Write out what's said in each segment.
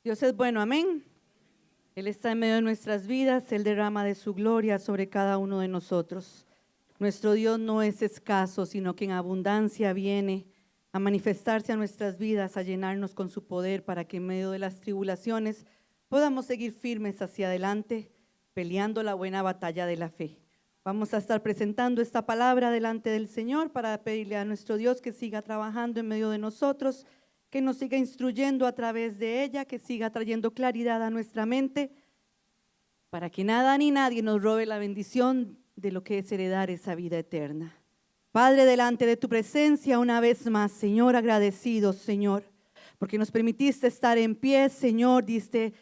Dios es bueno, amén. Él está en medio de nuestras vidas, Él derrama de su gloria sobre cada uno de nosotros. Nuestro Dios no es escaso, sino que en abundancia viene a manifestarse a nuestras vidas, a llenarnos con su poder para que en medio de las tribulaciones podamos seguir firmes hacia adelante, peleando la buena batalla de la fe. Vamos a estar presentando esta palabra delante del Señor para pedirle a nuestro Dios que siga trabajando en medio de nosotros, que nos siga instruyendo a través de ella, que siga trayendo claridad a nuestra mente, para que nada ni nadie nos robe la bendición de lo que es heredar esa vida eterna. Padre, delante de tu presencia una vez más, Señor, agradecidos, Señor, porque nos permitiste estar en pie, Señor, diste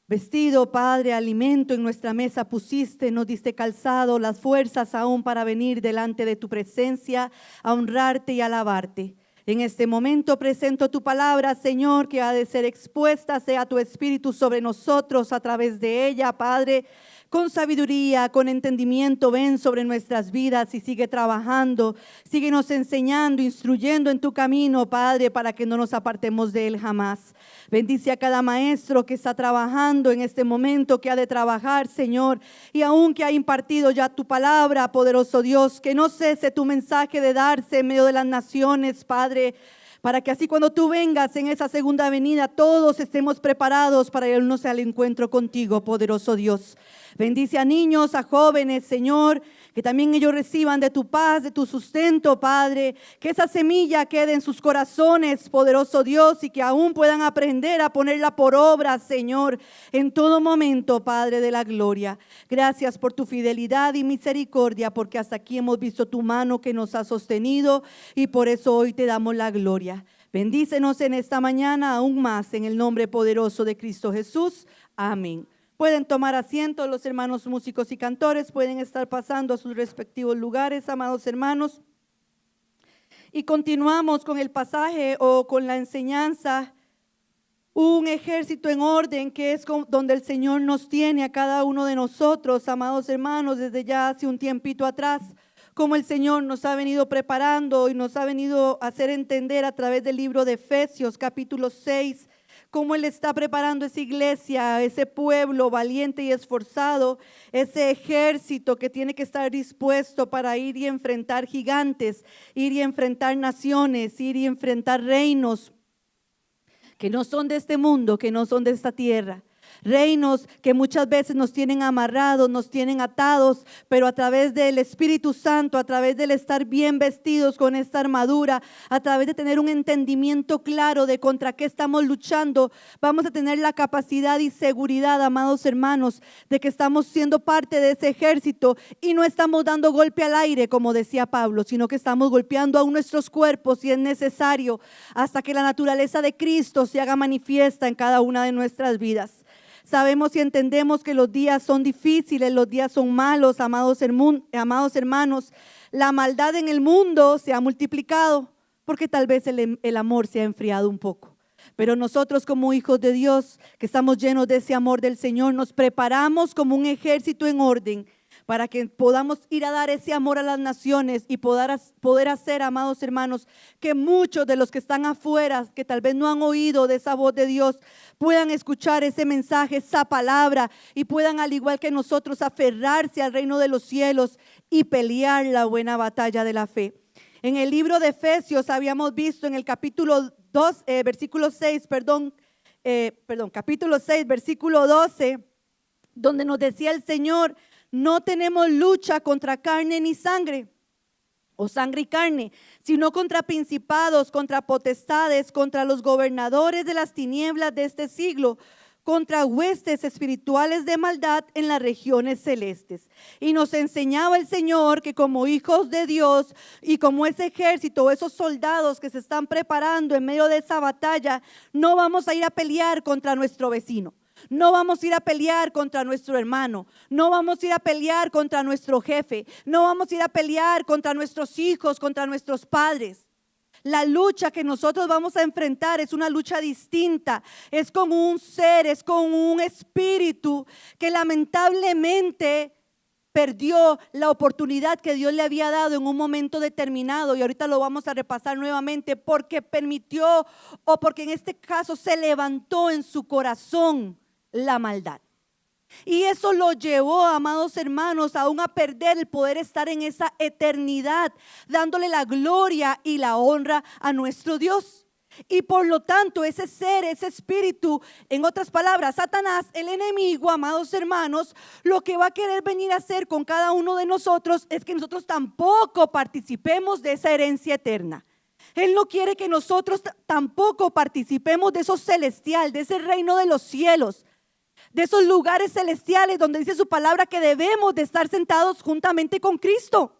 vestido, Padre, alimento en nuestra mesa pusiste, nos diste calzado, las fuerzas aún para venir delante de tu presencia, a honrarte y alabarte. En este momento presento tu palabra, Señor, que ha de ser expuesta, sea tu Espíritu sobre nosotros a través de ella, Padre. Con sabiduría, con entendimiento, ven sobre nuestras vidas y sigue trabajando, síguenos enseñando, instruyendo en tu camino, Padre, para que no nos apartemos de él jamás. Bendice a cada maestro que está trabajando en este momento, que ha de trabajar, Señor, y aún que ha impartido ya tu palabra, poderoso Dios, que no cese tu mensaje de darse en medio de las naciones, Padre, para que así cuando tú vengas en esa segunda venida, todos estemos preparados para irnos al encuentro contigo, poderoso Dios. Bendice a niños, a jóvenes, Señor, que también ellos reciban de tu paz, de tu sustento, Padre, que esa semilla quede en sus corazones, poderoso Dios, y que aún puedan aprender a ponerla por obra, Señor, en todo momento, Padre de la gloria. Gracias por tu fidelidad y misericordia, porque hasta aquí hemos visto tu mano que nos ha sostenido y por eso hoy te damos la gloria. Bendícenos en esta mañana aún más en el nombre poderoso de Cristo Jesús. Amén. Pueden tomar asiento, los hermanos músicos y cantores pueden estar pasando a sus respectivos lugares, amados hermanos. Y continuamos con el pasaje o con la enseñanza, un ejército en orden, que es donde el Señor nos tiene a cada uno de nosotros, amados hermanos, desde ya hace un tiempito atrás, como el Señor nos ha venido preparando y nos ha venido a hacer entender a través del libro de Efesios capítulo 6, cómo Él está preparando esa iglesia, ese pueblo valiente y esforzado, ese ejército que tiene que estar dispuesto para ir y enfrentar gigantes, ir y enfrentar naciones, ir y enfrentar reinos que no son de este mundo, que no son de esta tierra. Reinos que muchas veces nos tienen amarrados, nos tienen atados, pero a través del Espíritu Santo, a través del estar bien vestidos con esta armadura, a través de tener un entendimiento claro de contra qué estamos luchando, vamos a tener la capacidad y seguridad, amados hermanos, de que estamos siendo parte de ese ejército y no estamos dando golpe al aire, como decía Pablo, sino que estamos golpeando aún nuestros cuerpos si es necesario, hasta que la naturaleza de Cristo se haga manifiesta en cada una de nuestras vidas. Sabemos y entendemos que los días son difíciles, los días son malos, amados hermanos. La maldad en el mundo se ha multiplicado porque tal vez el amor se ha enfriado un poco. Pero nosotros como hijos de Dios, que estamos llenos de ese amor del Señor, nos preparamos como un ejército en orden para que podamos ir a dar ese amor a las naciones y poder hacer, amados hermanos, que muchos de los que están afuera, que tal vez no han oído de esa voz de Dios, puedan escuchar ese mensaje, esa palabra, y puedan, al igual que nosotros, aferrarse al reino de los cielos y pelear la buena batalla de la fe. En el libro de Efesios habíamos visto en el capítulo 2, capítulo 6, versículo 12, donde nos decía el Señor: no tenemos lucha contra carne ni sangre, o sangre y carne, sino contra principados, contra potestades, contra los gobernadores de las tinieblas de este siglo, contra huestes espirituales de maldad en las regiones celestes. Y nos enseñaba el Señor que como hijos de Dios y como ese ejército, esos soldados que se están preparando en medio de esa batalla, no vamos a ir a pelear contra nuestro vecino. No vamos a ir a pelear contra nuestro hermano, no vamos a ir a pelear contra nuestro jefe, no vamos a ir a pelear contra nuestros hijos, contra nuestros padres. La lucha que nosotros vamos a enfrentar es una lucha distinta, es con un ser, es con un espíritu que lamentablemente perdió la oportunidad que Dios le había dado en un momento determinado, y ahorita lo vamos a repasar nuevamente, porque permitió, o porque en este caso se levantó en su corazón la maldad. Y eso lo llevó, amados hermanos, aún a perder el poder estar en esa eternidad, dándole la gloria y la honra a nuestro Dios. Y por lo tanto, ese ser, ese espíritu, en otras palabras, Satanás, el enemigo, amados hermanos, lo que va a querer venir a hacer con cada uno de nosotros es que nosotros tampoco participemos de esa herencia eterna. Él no quiere que nosotros tampoco participemos de eso celestial, de ese reino de los cielos, de esos lugares celestiales donde dice su palabra que debemos de estar sentados juntamente con Cristo.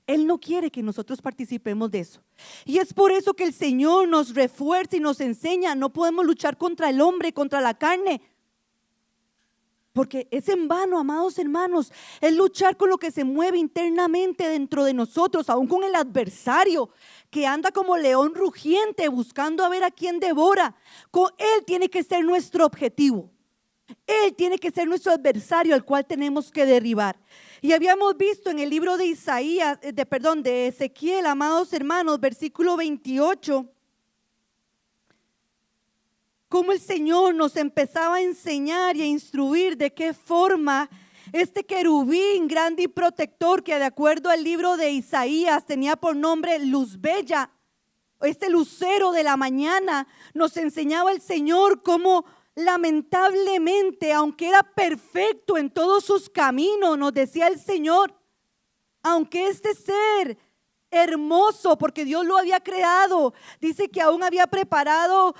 Él no quiere que nosotros participemos de eso. Y es por eso que el Señor nos refuerza y nos enseña: no podemos luchar contra el hombre, contra la carne, porque es en vano, amados hermanos. Es luchar con lo que se mueve internamente dentro de nosotros, aún con el adversario que anda como león rugiente buscando a ver a quién devora. Con Él tiene que ser nuestro objetivo. Él tiene que ser nuestro adversario al cual tenemos que derribar. Y habíamos visto en el libro de de Ezequiel, amados hermanos, versículo 28, cómo el Señor nos empezaba a enseñar y a instruir de qué forma este querubín grande y protector, que de acuerdo al libro de Isaías tenía por nombre Luz Bella, este lucero de la mañana, nos enseñaba el Señor cómo lamentablemente, aunque era perfecto en todos sus caminos, nos decía el Señor, aunque este ser hermoso, porque Dios lo había creado, dice que aún había preparado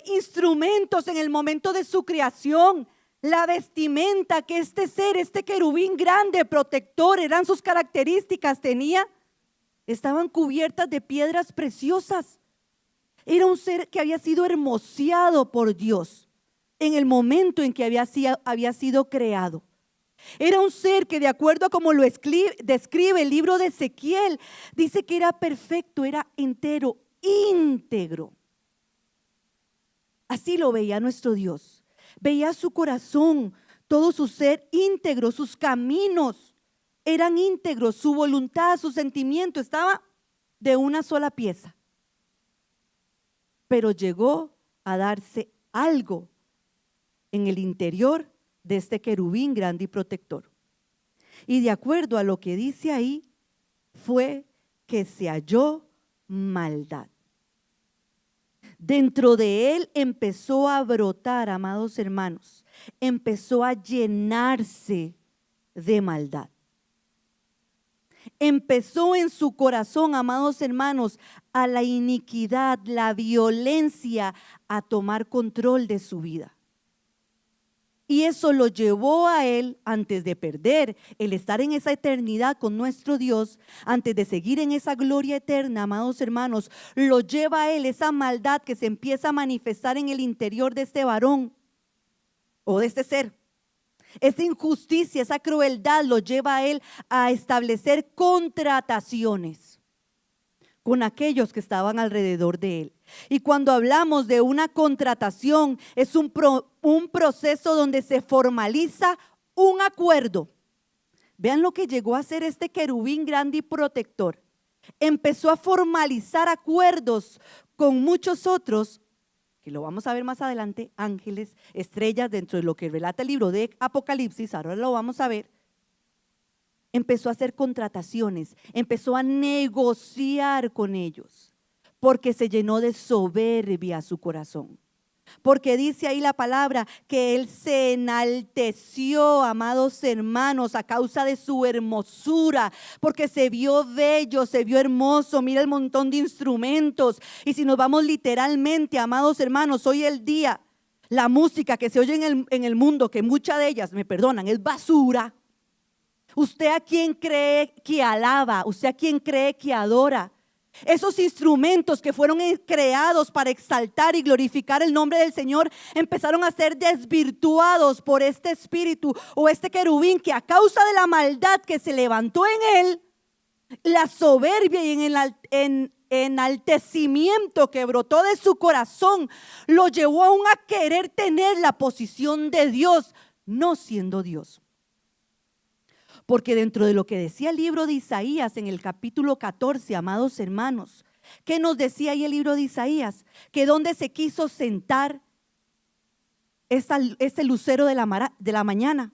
instrumentos en el momento de su creación, la vestimenta que este ser, este querubín grande, protector, eran sus características, tenía, estaban cubiertas de piedras preciosas. Era un ser que había sido hermoseado por Dios en el momento en que había sido creado. Era un ser que, de acuerdo a como lo describe el libro de Ezequiel, dice que era perfecto, era entero, íntegro. Así lo veía nuestro Dios. Veía su corazón, todo su ser íntegro, sus caminos eran íntegros, su voluntad, su sentimiento estaba de una sola pieza. Pero llegó a darse algo en el interior de este querubín grande y protector. Y de acuerdo a lo que dice ahí, fue que se halló maldad. Dentro de él empezó a brotar, amados hermanos, empezó a llenarse de maldad. Empezó en su corazón, amados hermanos, a la iniquidad, la violencia, a tomar control de su vida. Y eso lo llevó a él, antes de perder el estar en esa eternidad con nuestro Dios, antes de seguir en esa gloria eterna, amados hermanos, lo lleva a él, esa maldad que se empieza a manifestar en el interior de este varón o de este ser. Esa injusticia, esa crueldad lo lleva a él a establecer contrataciones con aquellos que estaban alrededor de él. Y cuando hablamos de una contratación, es un proceso donde se formaliza un acuerdo. Vean lo que llegó a hacer este querubín grande y protector. Empezó a formalizar acuerdos con muchos otros, que lo vamos a ver más adelante, ángeles, estrellas, dentro de lo que relata el libro de Apocalipsis, ahora lo vamos a ver. Empezó a hacer contrataciones, empezó a negociar con ellos, porque se llenó de soberbia su corazón. Porque dice ahí la palabra que él se enalteció, amados hermanos, a causa de su hermosura, porque se vio bello, se vio hermoso. Mira el montón de instrumentos. Y si nos vamos literalmente, amados hermanos, hoy el día, la música que se oye en el mundo, que muchas de ellas, me perdonan, es basura. ¿Usted a quién cree que alaba? ¿Usted a quién cree que adora? Esos instrumentos que fueron creados para exaltar y glorificar el nombre del Señor empezaron a ser desvirtuados por este espíritu o este querubín, que a causa de la maldad que se levantó en él, la soberbia y en enaltecimiento que brotó de su corazón, lo llevó aún a querer tener la posición de Dios, no siendo Dios. Porque dentro de lo que decía el libro de Isaías en el capítulo 14, amados hermanos, ¿qué nos decía ahí el libro de Isaías? Que donde se quiso sentar este lucero de la mañana,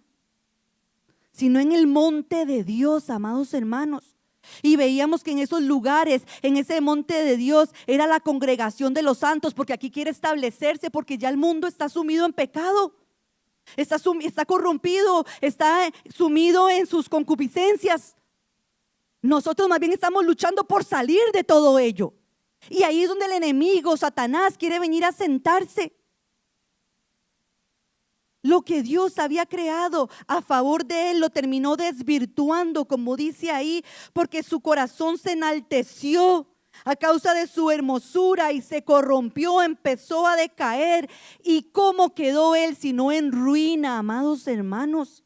sino en el monte de Dios, amados hermanos. Y veíamos que en esos lugares, en ese monte de Dios, era la congregación de los santos, porque aquí quiere establecerse, porque ya el mundo está sumido en pecado. Está corrompido, está sumido en sus concupiscencias. Nosotros más bien estamos luchando por salir de todo ello. Y ahí es donde el enemigo, Satanás, quiere venir a sentarse. Lo que Dios había creado a favor de él lo terminó desvirtuando, como dice ahí, porque su corazón se enalteció a causa de su hermosura y se corrompió, empezó a decaer. ¿Y cómo quedó él sino en ruina, amados hermanos?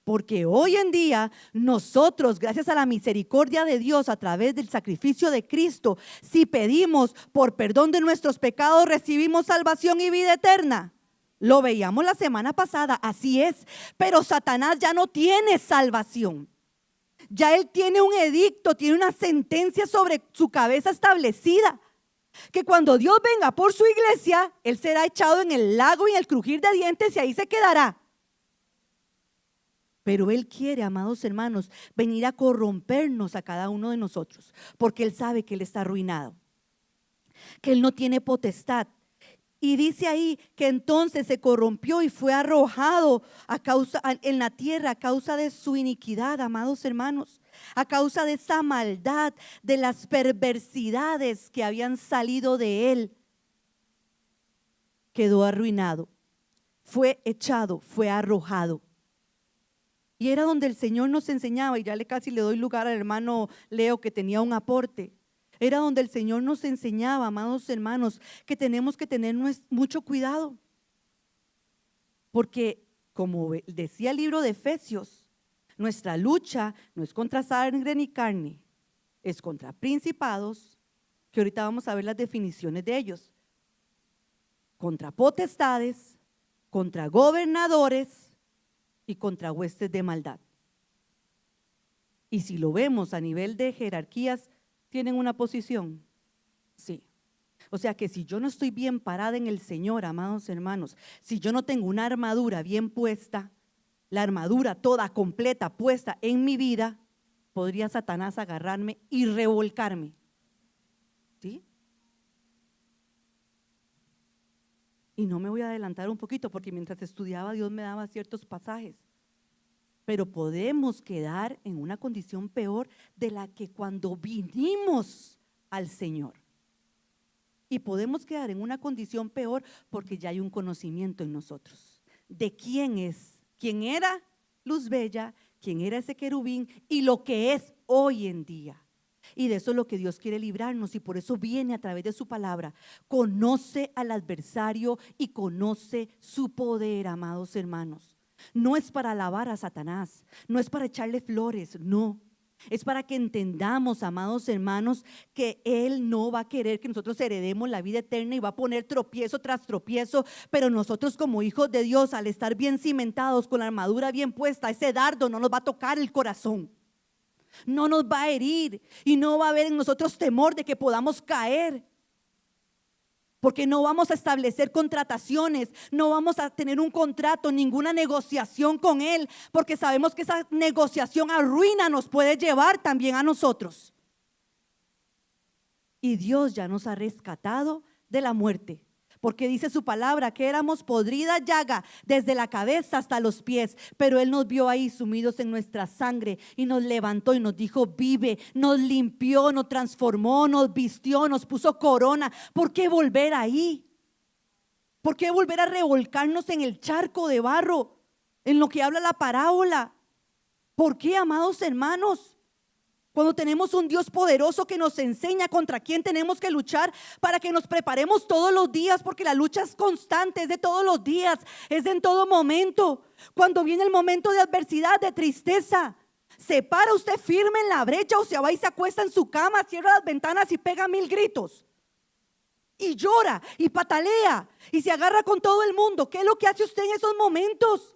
Porque hoy en día nosotros, gracias a la misericordia de Dios a través del sacrificio de Cristo, si pedimos por perdón de nuestros pecados, recibimos salvación y vida eterna. Lo veíamos la semana pasada, así es. Pero Satanás ya no tiene salvación. Ya él tiene un edicto, tiene una sentencia sobre su cabeza establecida. Que cuando Dios venga por su iglesia, él será echado en el lago y en el crujir de dientes y ahí se quedará. Pero él quiere, amados hermanos, venir a corrompernos a cada uno de nosotros, porque él sabe que él está arruinado, que él no tiene potestad. Y dice ahí que entonces se corrompió y fue arrojado en la tierra a causa de su iniquidad, amados hermanos, a causa de esa maldad, de las perversidades que habían salido de él. Quedó arruinado, fue echado, fue arrojado. Y era donde el Señor nos enseñaba, y ya casi le doy lugar al hermano Leo que tenía un aporte. Era donde el Señor nos enseñaba, amados hermanos, que tenemos que tener mucho cuidado. Porque, como decía el libro de Efesios, nuestra lucha no es contra sangre ni carne, es contra principados, que ahorita vamos a ver las definiciones de ellos, contra potestades, contra gobernadores y contra huestes de maldad. Y si lo vemos a nivel de jerarquías, ¿tienen una posición? Sí. O sea que si yo no estoy bien parada en el Señor, amados hermanos, si yo no tengo una armadura bien puesta, la armadura toda completa puesta en mi vida, podría Satanás agarrarme y revolcarme. ¿Sí? Y no me voy a adelantar un poquito porque mientras estudiaba Dios me daba ciertos pasajes. Pero podemos quedar en una condición peor de la que cuando vinimos al Señor. Y podemos quedar en una condición peor porque ya hay un conocimiento en nosotros de quién es, quién era Luz Bella, quién era ese querubín y lo que es hoy en día. Y de eso es lo que Dios quiere librarnos, y por eso viene a través de su palabra. Conoce al adversario y conoce su poder, amados hermanos. No es para alabar a Satanás, no es para echarle flores, no. Es para que entendamos, amados hermanos, que Él no va a querer que nosotros heredemos la vida eterna y va a poner tropiezo tras tropiezo, pero nosotros como hijos de Dios, al estar bien cimentados, con la armadura bien puesta, ese dardo no nos va a tocar el corazón, no nos va a herir y no va a haber en nosotros temor de que podamos caer. Porque no vamos a establecer contrataciones, no vamos a tener un contrato, ninguna negociación con Él, porque sabemos que esa negociación a ruina nos puede llevar también a nosotros. Y Dios ya nos ha rescatado de la muerte, porque dice su palabra que éramos podrida llaga desde la cabeza hasta los pies, pero Él nos vio ahí sumidos en nuestra sangre y nos levantó y nos dijo vive, nos limpió, nos transformó, nos vistió, nos puso corona. ¿Por qué volver ahí? ¿Por qué volver a revolcarnos en el charco de barro en lo que habla la parábola? ¿Por qué, amados hermanos? Cuando tenemos un Dios poderoso que nos enseña contra quién tenemos que luchar, para que nos preparemos todos los días, porque la lucha es constante, es de todos los días, es de en todo momento. Cuando viene el momento de adversidad, de tristeza, se para usted firme en la brecha o se va y se acuesta en su cama, cierra las ventanas y pega 1000 gritos. Y llora y patalea y se agarra con todo el mundo. ¿Qué es lo que hace usted en esos momentos?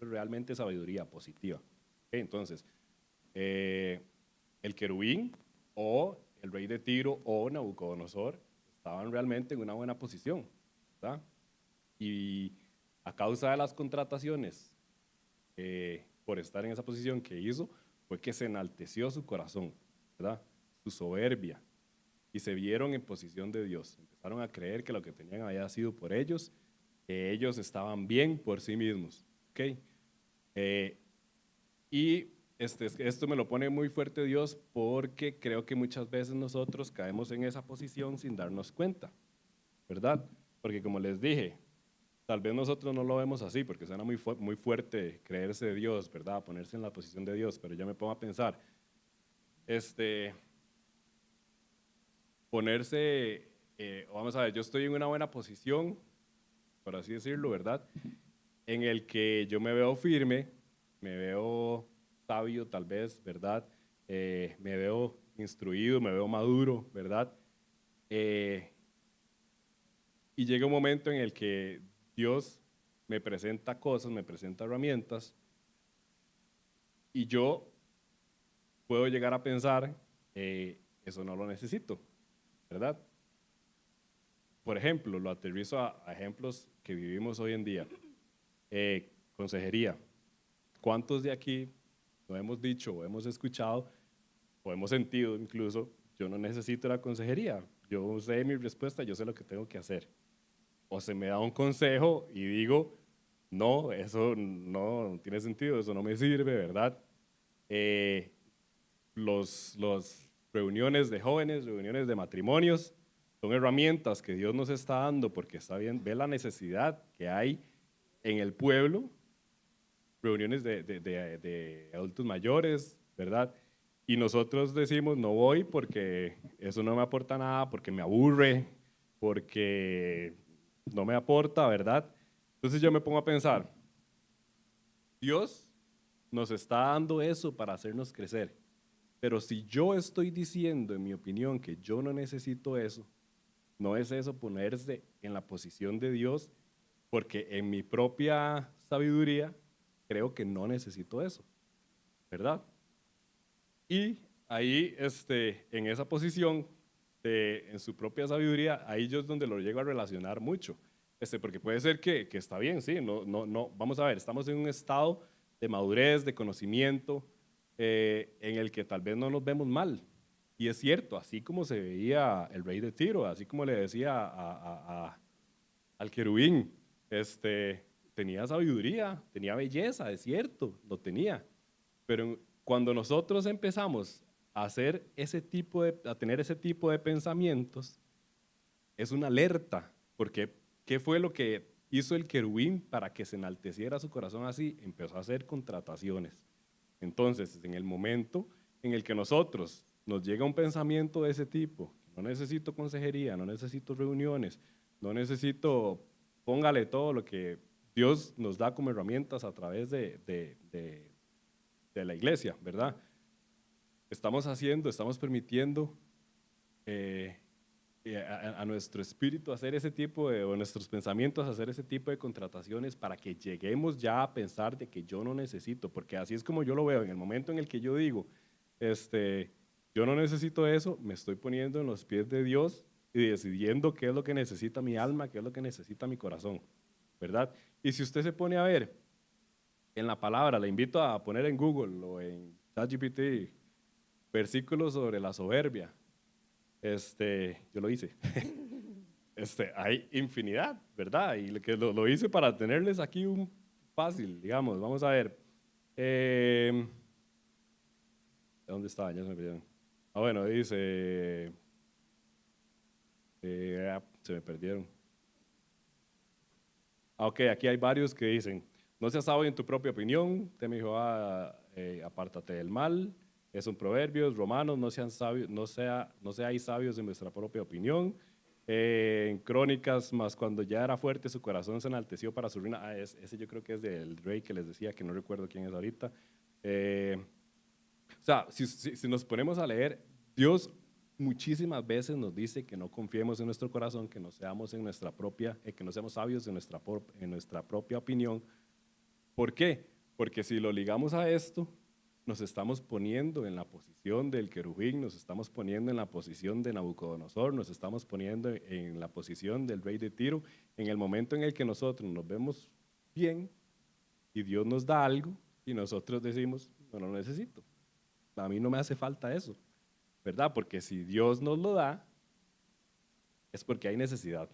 es realmente sabiduría positiva. ¿Ok? Entonces, el querubín o el rey de Tiro o Nabucodonosor estaban realmente en una buena posición, ¿verdad? Y a causa de las contrataciones, por estar en esa posición que hizo, fue que se enalteció su corazón, ¿verdad? Su soberbia, y se vieron en posición de Dios. Empezaron a creer que lo que tenían había sido por ellos, que ellos estaban bien por sí mismos, ¿ok? Y esto me lo pone muy fuerte Dios porque creo que muchas veces nosotros caemos en esa posición sin darnos cuenta, ¿verdad? Porque como les dije, tal vez nosotros no lo vemos así porque suena muy fuerte creerse de Dios, ¿verdad? Ponerse en la posición de Dios, pero yo me pongo a pensar, ponerse, vamos a ver, yo estoy en una buena posición, por así decirlo, ¿verdad? En el que yo me veo firme, me veo sabio tal vez, ¿verdad? Me veo instruido, me veo maduro, ¿verdad? Y llega un momento en el que Dios me presenta cosas, me presenta herramientas, y yo puedo llegar a pensar, eso no lo necesito, ¿verdad? Por ejemplo, lo aterrizo a ejemplos que vivimos hoy en día. Consejería. ¿Cuántos de aquí lo hemos dicho o hemos escuchado o hemos sentido incluso, yo no necesito la consejería, yo sé mi respuesta, yo sé lo que tengo que hacer? O se me da un consejo y digo, no, eso no tiene sentido, eso no me sirve, ¿verdad? Los reuniones de jóvenes, reuniones de matrimonios, son herramientas que Dios nos está dando porque está bien, ve la necesidad que hay en el pueblo, reuniones de adultos mayores, ¿verdad? Y nosotros decimos, no voy porque eso no me aporta nada, porque me aburre, porque no me aporta, ¿verdad? Entonces yo me pongo a pensar, Dios nos está dando eso para hacernos crecer, pero si yo estoy diciendo, en mi opinión, que yo no necesito eso, no es eso ponerse en la posición de Dios, porque en mi propia sabiduría creo que no necesito eso, ¿verdad? Y ahí, en esa posición, en su propia sabiduría, ahí yo es donde lo llego a relacionar mucho, porque puede ser que está bien, sí, no, vamos a ver, estamos en un estado de madurez, de conocimiento, en el que tal vez no nos vemos mal. Y es cierto, así como se veía el rey de Tiro, así como le decía al querubín, tenía sabiduría, tenía belleza, es cierto, lo tenía. Pero cuando nosotros empezamos a hacer a tener ese tipo de pensamientos, es una alerta, porque ¿qué fue lo que hizo el querubín para que se enalteciera su corazón así? Empezó a hacer contrataciones. Entonces, en el momento en el que nosotros nos llega un pensamiento de ese tipo, no necesito consejería, no necesito reuniones, no necesito, póngale todo lo que Dios nos da como herramientas a través de la iglesia, ¿verdad? Estamos permitiendo a nuestro espíritu hacer ese tipo o nuestros pensamientos hacer ese tipo de contrataciones para que lleguemos ya a pensar de que yo no necesito, porque así es como yo lo veo. En el momento en el que yo digo, yo no necesito eso, me estoy poniendo en los pies de Dios y decidiendo qué es lo que necesita mi alma, qué es lo que necesita mi corazón, ¿verdad? Y si usted se pone a ver en la palabra, le invito a poner en Google o en ChatGPT versículos sobre la soberbia. Yo lo hice. Hay infinidad, ¿verdad? Y lo hice para tenerles aquí un fácil, digamos. Vamos a ver. ¿Dónde estaba? Ya se me perdieron. Bueno, dice. Se me perdieron. Ok, aquí hay varios que dicen: no seas sabio en tu propia opinión, teme Jehová, apártate del mal. Es un proverbio, Romanos, no sean sabios, no seáis sabios en vuestra propia opinión. En Crónicas, más cuando ya era fuerte, su corazón se enalteció para su ruina. Ese yo creo que es del rey que les decía, que no recuerdo quién es ahorita. O sea, si nos ponemos a leer, Dios muchísimas veces nos dice que no confiemos en nuestro corazón, que no seamos que no seamos sabios en nuestra propia opinión. ¿Por qué? Porque si lo ligamos a esto, nos estamos poniendo en la posición del querubín, nos estamos poniendo en la posición de Nabucodonosor, nos estamos poniendo en la posición del rey de Tiro, en el momento en el que nosotros nos vemos bien y Dios nos da algo y nosotros decimos, no lo necesito, a mí no me hace falta eso, ¿verdad? Porque si Dios nos lo da, es porque hay necesidad.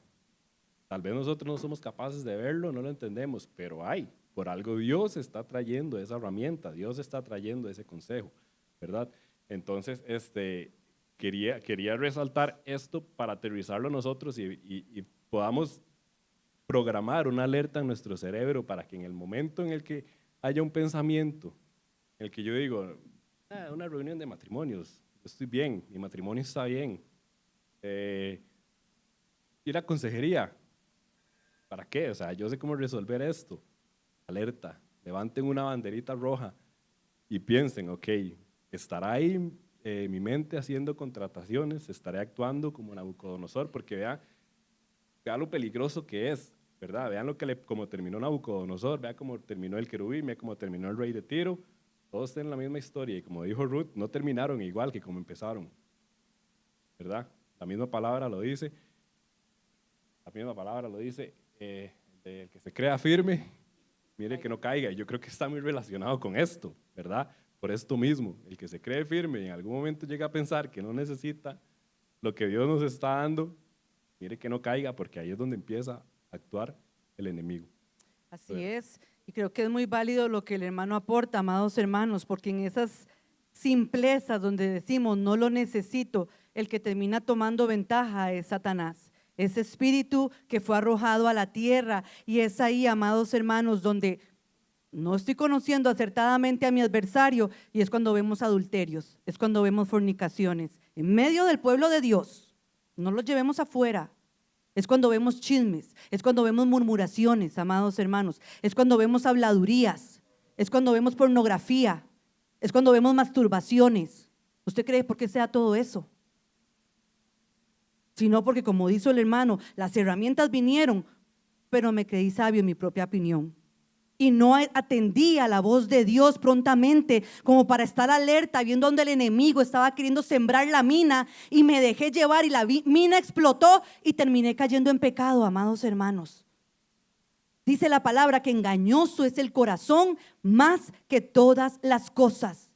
Tal vez nosotros no somos capaces de verlo, no lo entendemos, pero hay. Por algo Dios está trayendo esa herramienta, Dios está trayendo ese consejo, ¿verdad? Entonces, quería resaltar esto para aterrizarlo nosotros y podamos programar una alerta en nuestro cerebro para que en el momento en el que haya un pensamiento, en el que yo digo, una reunión de matrimonios, yo estoy bien, mi matrimonio está bien, ir a consejería, ¿para qué? O sea, yo sé cómo resolver esto. Alerta, levanten una banderita roja y piensen, ok, ¿estará ahí mi mente haciendo contrataciones? ¿Estaré actuando como Nabucodonosor? Porque vea lo peligroso que es, ¿verdad? Vean cómo terminó Nabucodonosor, vea cómo terminó el querubín, vea cómo terminó el rey de Tiro. Todos tienen la misma historia y como dijo Ruth, no terminaron igual que como empezaron, ¿verdad? La misma palabra lo dice, el que se crea firme, mire que no caiga. Y yo creo que está muy relacionado con esto, ¿verdad? Por esto mismo, el que se cree firme y en algún momento llega a pensar que no necesita lo que Dios nos está dando, mire que no caiga, porque ahí es donde empieza a actuar el enemigo. Así es, y creo que es muy válido lo que el hermano aporta, amados hermanos, porque en esas simplezas donde decimos no lo necesito, el que termina tomando ventaja es Satanás. Ese espíritu que fue arrojado a la tierra, y es ahí, amados hermanos, donde no estoy conociendo acertadamente a mi adversario, y es cuando vemos adulterios, es cuando vemos fornicaciones en medio del pueblo de Dios. No los llevemos afuera. Es cuando vemos chismes, es cuando vemos murmuraciones, amados hermanos, es cuando vemos habladurías, es cuando vemos pornografía, es cuando vemos masturbaciones. ¿Usted cree por qué sea todo eso? Sino porque, como dijo el hermano, las herramientas vinieron, pero me creí sabio en mi propia opinión. Y no atendí a la voz de Dios prontamente, como para estar alerta, viendo donde el enemigo estaba queriendo sembrar la mina, y me dejé llevar y la mina explotó y terminé cayendo en pecado, amados hermanos. Dice la palabra que engañoso es el corazón más que todas las cosas.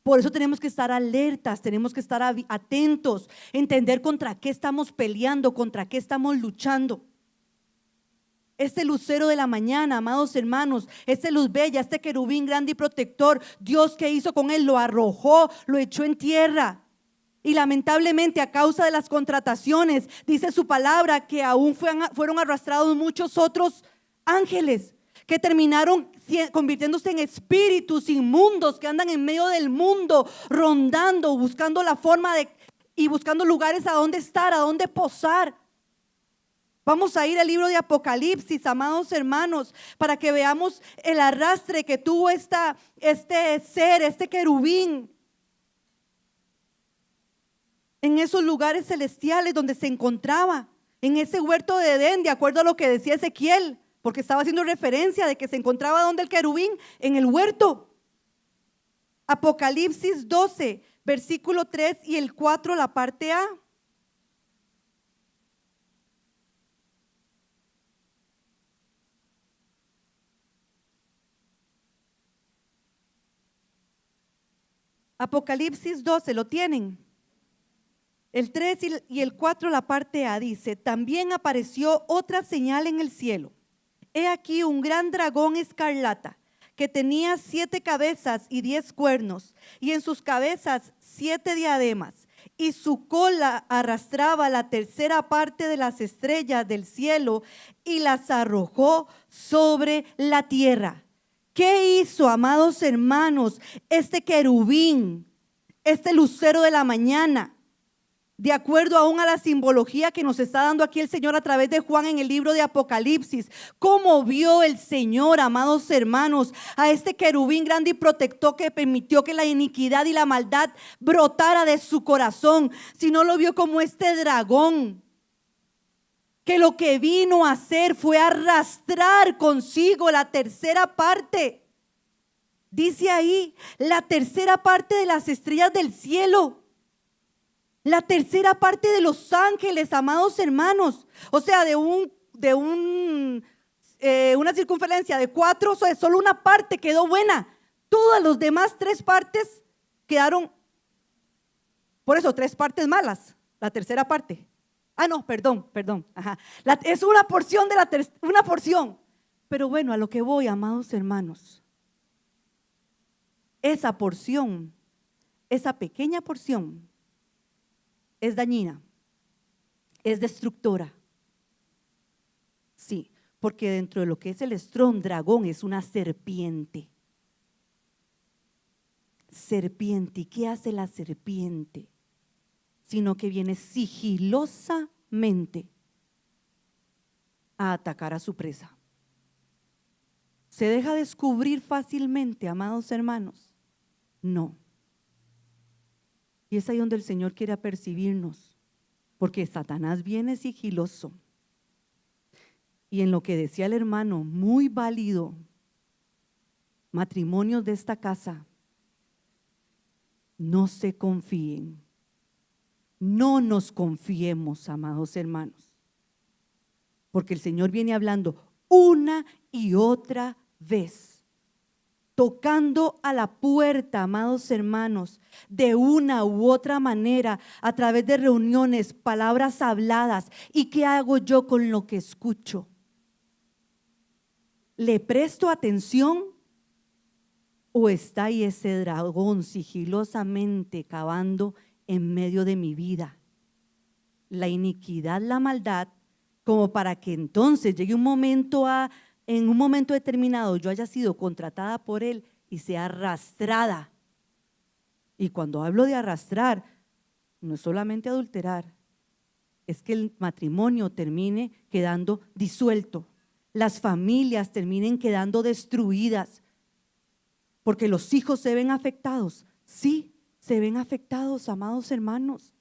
Por eso tenemos que estar alertas, tenemos que estar atentos, entender contra qué estamos peleando, contra qué estamos luchando. Este lucero de la mañana, amados hermanos, este luz bella, este querubín grande y protector, Dios, ¿qué hizo con él? Lo arrojó, lo echó en tierra. Y lamentablemente, a causa de las contrataciones, dice su palabra que aún fueron arrastrados muchos otros ángeles que terminaron convirtiéndose en espíritus inmundos que andan en medio del mundo, rondando, buscando la forma y buscando lugares a donde estar, a donde posar. Vamos a ir al libro de Apocalipsis, amados hermanos, para que veamos el arrastre que tuvo este ser, este querubín, en esos lugares celestiales donde se encontraba, en ese huerto de Edén, de acuerdo a lo que decía Ezequiel, porque estaba haciendo referencia de que se encontraba donde el querubín, en el huerto. Apocalipsis 12, versículo 3 y el 4, la parte A. Apocalipsis 12, ¿lo tienen? El 3 y el 4, la parte A, dice: también apareció otra señal en el cielo. He aquí un gran dragón escarlata que tenía 7 cabezas y 10 cuernos, y en sus cabezas 7 diademas, y su cola arrastraba la tercera parte de las estrellas del cielo y las arrojó sobre la tierra. ¿Qué hizo, amados hermanos, este querubín, este lucero de la mañana? De acuerdo aún a la simbología que nos está dando aquí el Señor a través de Juan en el libro de Apocalipsis, ¿cómo vio el Señor, amados hermanos, a este querubín grande y protector que permitió que la iniquidad y la maldad brotara de su corazón? Si no lo vio como este dragón, que lo que vino a hacer fue arrastrar consigo la tercera parte Dice ahí, la tercera parte de las estrellas del cielo. La tercera parte de los ángeles, amados hermanos. O sea, una circunferencia de 4, o sea, solo una parte quedó buena. Todas las demás 3 partes quedaron, por eso 3 partes malas, la tercera parte. No, perdón. Ajá. Es una porción de una porción. Pero bueno, a lo que voy, amados hermanos, esa porción, esa pequeña porción, es dañina, es destructora. Sí, porque dentro de lo que es el estrón, dragón, es una serpiente. Serpiente, ¿y qué hace la serpiente? Sino que viene sigilosamente a atacar a su presa. ¿Se deja descubrir fácilmente, amados hermanos? No. Y es ahí donde el Señor quiere apercibirnos, porque Satanás viene sigiloso. Y en lo que decía el hermano, muy válido, matrimonios de esta casa, no se confíen, no nos confiemos, amados hermanos, porque el Señor viene hablando una y otra vez, tocando a la puerta, amados hermanos, de una u otra manera, a través de reuniones, palabras habladas. ¿Y qué hago yo con lo que escucho? ¿Le presto atención o está ahí ese dragón sigilosamente cavando en medio de mi vida la iniquidad, la maldad, como para que entonces llegue un momento en un momento determinado yo haya sido contratada por él y sea arrastrada? Y cuando hablo de arrastrar, no es solamente adulterar, es que el matrimonio termine quedando disuelto, las familias terminen quedando destruidas, porque los hijos se ven afectados. Sí, se ven afectados, amados hermanos.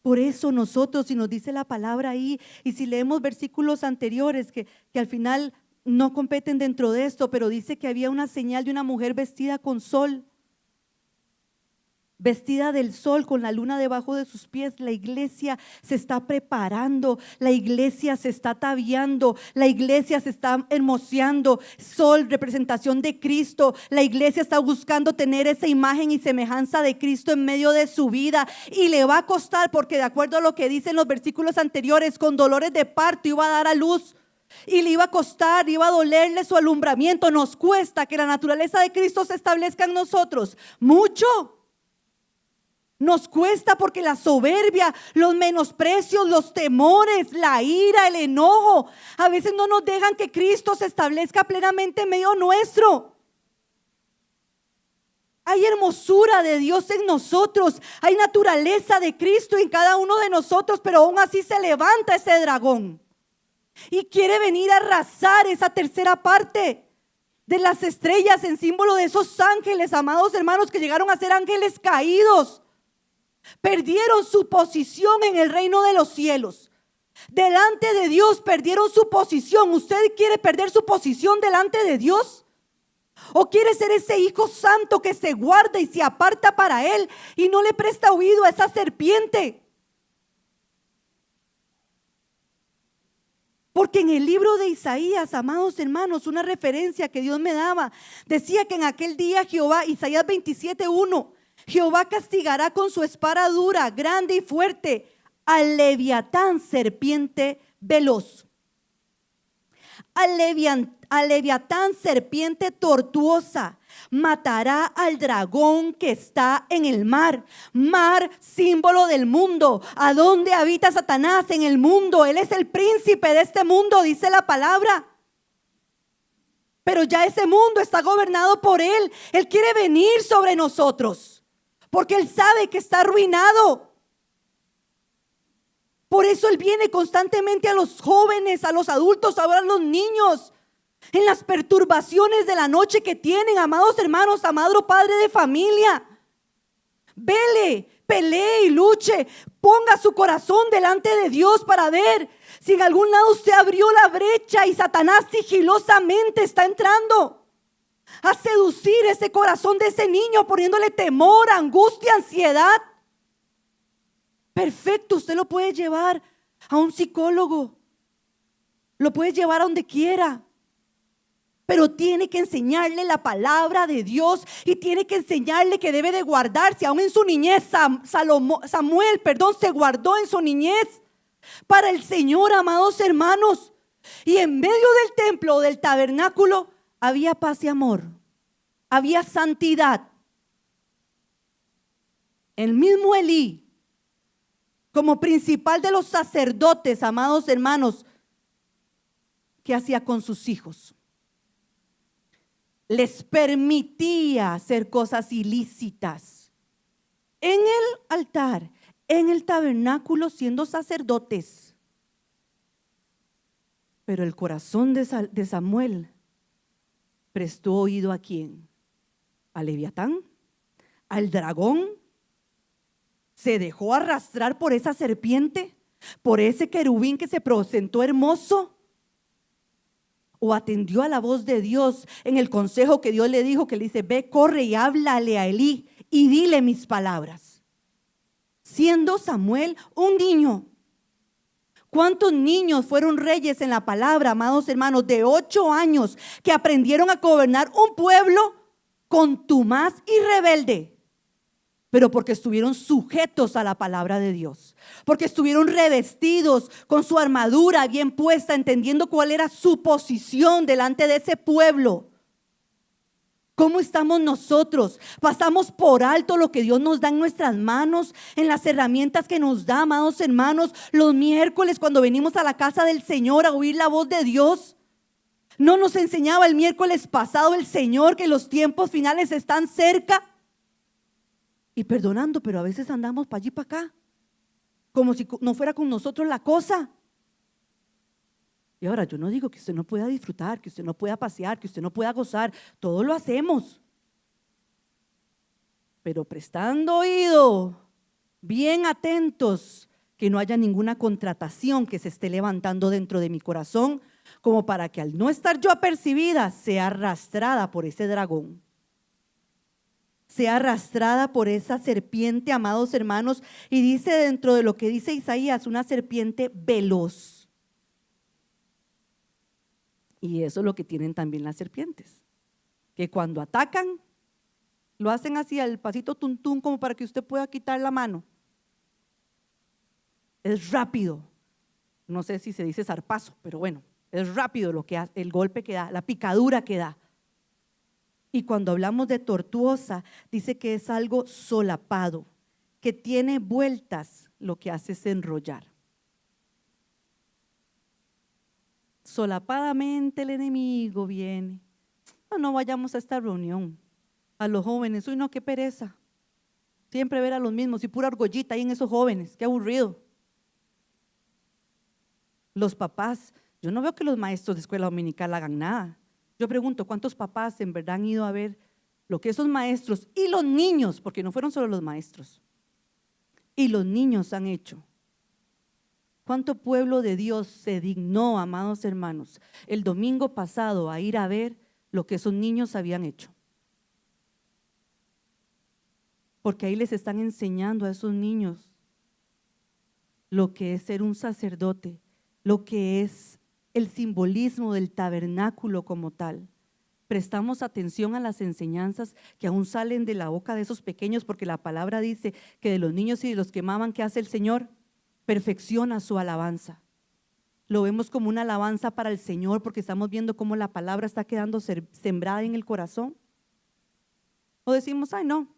Por eso nosotros, si nos dice la palabra ahí, y si leemos versículos anteriores que al final no competen dentro de esto, pero dice que había una señal de una mujer vestida con sol, vestida del sol, con la luna debajo de sus pies. La iglesia se está preparando, la iglesia se está ataviando, la iglesia se está hermoseando. Sol, representación de Cristo. La iglesia está buscando tener esa imagen y semejanza de Cristo en medio de su vida, y le va a costar, porque de acuerdo a lo que dicen los versículos anteriores, con dolores de parto iba a dar a luz. Y le iba a costar, iba a dolerle su alumbramiento. Nos cuesta que la naturaleza de Cristo se establezca en nosotros mucho. Nos cuesta, porque la soberbia, los menosprecios, los temores, la ira, el enojo, a veces no nos dejan que Cristo se establezca plenamente en medio nuestro. Hay hermosura de Dios en nosotros, hay naturaleza de Cristo en cada uno de nosotros, pero aún así se levanta ese dragón y quiere venir a arrasar esa tercera parte de las estrellas, en símbolo de esos ángeles, amados hermanos, que llegaron a ser ángeles caídos. Perdieron su posición en el reino de los cielos. Delante de Dios perdieron su posición. ¿Usted quiere perder su posición delante de Dios? ¿O quiere ser ese hijo santo que se guarda y se aparta para Él y no le presta oído a esa serpiente? Porque en el libro de Isaías, amados hermanos, una referencia que Dios me daba, decía que en aquel día Jehová, Isaías 27:1, Jehová castigará con su espada dura, grande y fuerte, al leviatán, serpiente veloz. Al leviatán, serpiente tortuosa. Matará al dragón que está en el mar. Mar, símbolo del mundo. ¿A dónde habita Satanás? En el mundo. Él es el príncipe de este mundo, dice la palabra. Pero ya ese mundo está gobernado por Él. Él quiere venir sobre nosotros, porque Él sabe que está arruinado. Por eso Él viene constantemente a los jóvenes, a los adultos, ahora a los niños, en las perturbaciones de la noche que tienen, amados hermanos, amado padre de familia. Vele, pelee y luche, ponga su corazón delante de Dios para ver si en algún lado usted abrió la brecha y Satanás sigilosamente está entrando. a seducir ese corazón de ese niño, poniéndole temor, angustia, ansiedad. Perfecto, usted lo puede llevar a un psicólogo, lo puede llevar a donde quiera, pero tiene que enseñarle la palabra de Dios y tiene que enseñarle que debe de guardarse. Aún en su niñez, Samuel se guardó en su niñez para el Señor, amados hermanos. Y en medio del templo, del tabernáculo, había paz y amor, había santidad. El mismo Elí, como principal de los sacerdotes, amados hermanos, ¿qué hacía con sus hijos? Les permitía hacer cosas ilícitas en el altar, en el tabernáculo, siendo sacerdotes. Pero el corazón de Samuel prestó oído ¿a quién? ¿A Leviatán? ¿Al dragón? ¿Se dejó arrastrar por esa serpiente? ¿Por ese querubín que se presentó hermoso? ¿O atendió a la voz de Dios en el consejo que Dios le dijo, que le dice, ve, corre y háblale a Elí y dile mis palabras? Siendo Samuel un niño. ¿Cuántos niños fueron reyes en la palabra, amados hermanos, de 8 años, que aprendieron a gobernar un pueblo contumaz y rebelde? Pero porque estuvieron sujetos a la palabra de Dios, porque estuvieron revestidos con su armadura bien puesta, entendiendo cuál era su posición delante de ese pueblo. ¿Cómo estamos nosotros? Pasamos por alto lo que Dios nos da en nuestras manos, en las herramientas que nos da, amados hermanos, los miércoles cuando venimos a la casa del Señor a oír la voz de Dios. ¿No nos enseñaba el miércoles pasado el Señor que los tiempos finales están cerca? Y perdonando, pero a veces andamos para allí y para acá, como si no fuera con nosotros la cosa. Y ahora yo no digo que usted no pueda disfrutar, que usted no pueda pasear, que usted no pueda gozar, todo lo hacemos. Pero prestando oído, bien atentos, que no haya ninguna contratación que se esté levantando dentro de mi corazón, como para que al no estar yo apercibida, sea arrastrada por ese dragón, sea arrastrada por esa serpiente, amados hermanos. Y dice dentro de lo que dice Isaías, una serpiente veloz. Y eso es lo que tienen también las serpientes, que cuando atacan, lo hacen así al pasito tuntún, como para que usted pueda quitar la mano. Es rápido, no sé si se dice zarpazo, pero bueno, es rápido lo que hace, el golpe que da, la picadura que da. Y cuando hablamos de tortuosa, dice que es algo solapado, que tiene vueltas, lo que hace es enrollar. Solapadamente el enemigo viene. No vayamos a esta reunión. A los jóvenes, uy no, qué pereza. Siempre ver a los mismos y pura argollita ahí en esos jóvenes, qué aburrido. Los papás, yo no veo que los maestros de escuela dominical hagan nada. Yo pregunto, ¿cuántos papás en verdad han ido a ver lo que esos maestros y los niños, porque no fueron solo los maestros, y los niños han hecho? ¿Cuánto pueblo de Dios se dignó, amados hermanos, el domingo pasado a ir a ver lo que esos niños habían hecho? Porque ahí les están enseñando a esos niños lo que es ser un sacerdote, lo que es el simbolismo del tabernáculo como tal. Prestamos atención a las enseñanzas que aún salen de la boca de esos pequeños, porque la palabra dice que de los niños y de los que maman, ¿qué hace el Señor? Perfecciona su alabanza. Lo vemos como una alabanza para el Señor, porque estamos viendo cómo la palabra está quedando sembrada en el corazón. O decimos, ay no,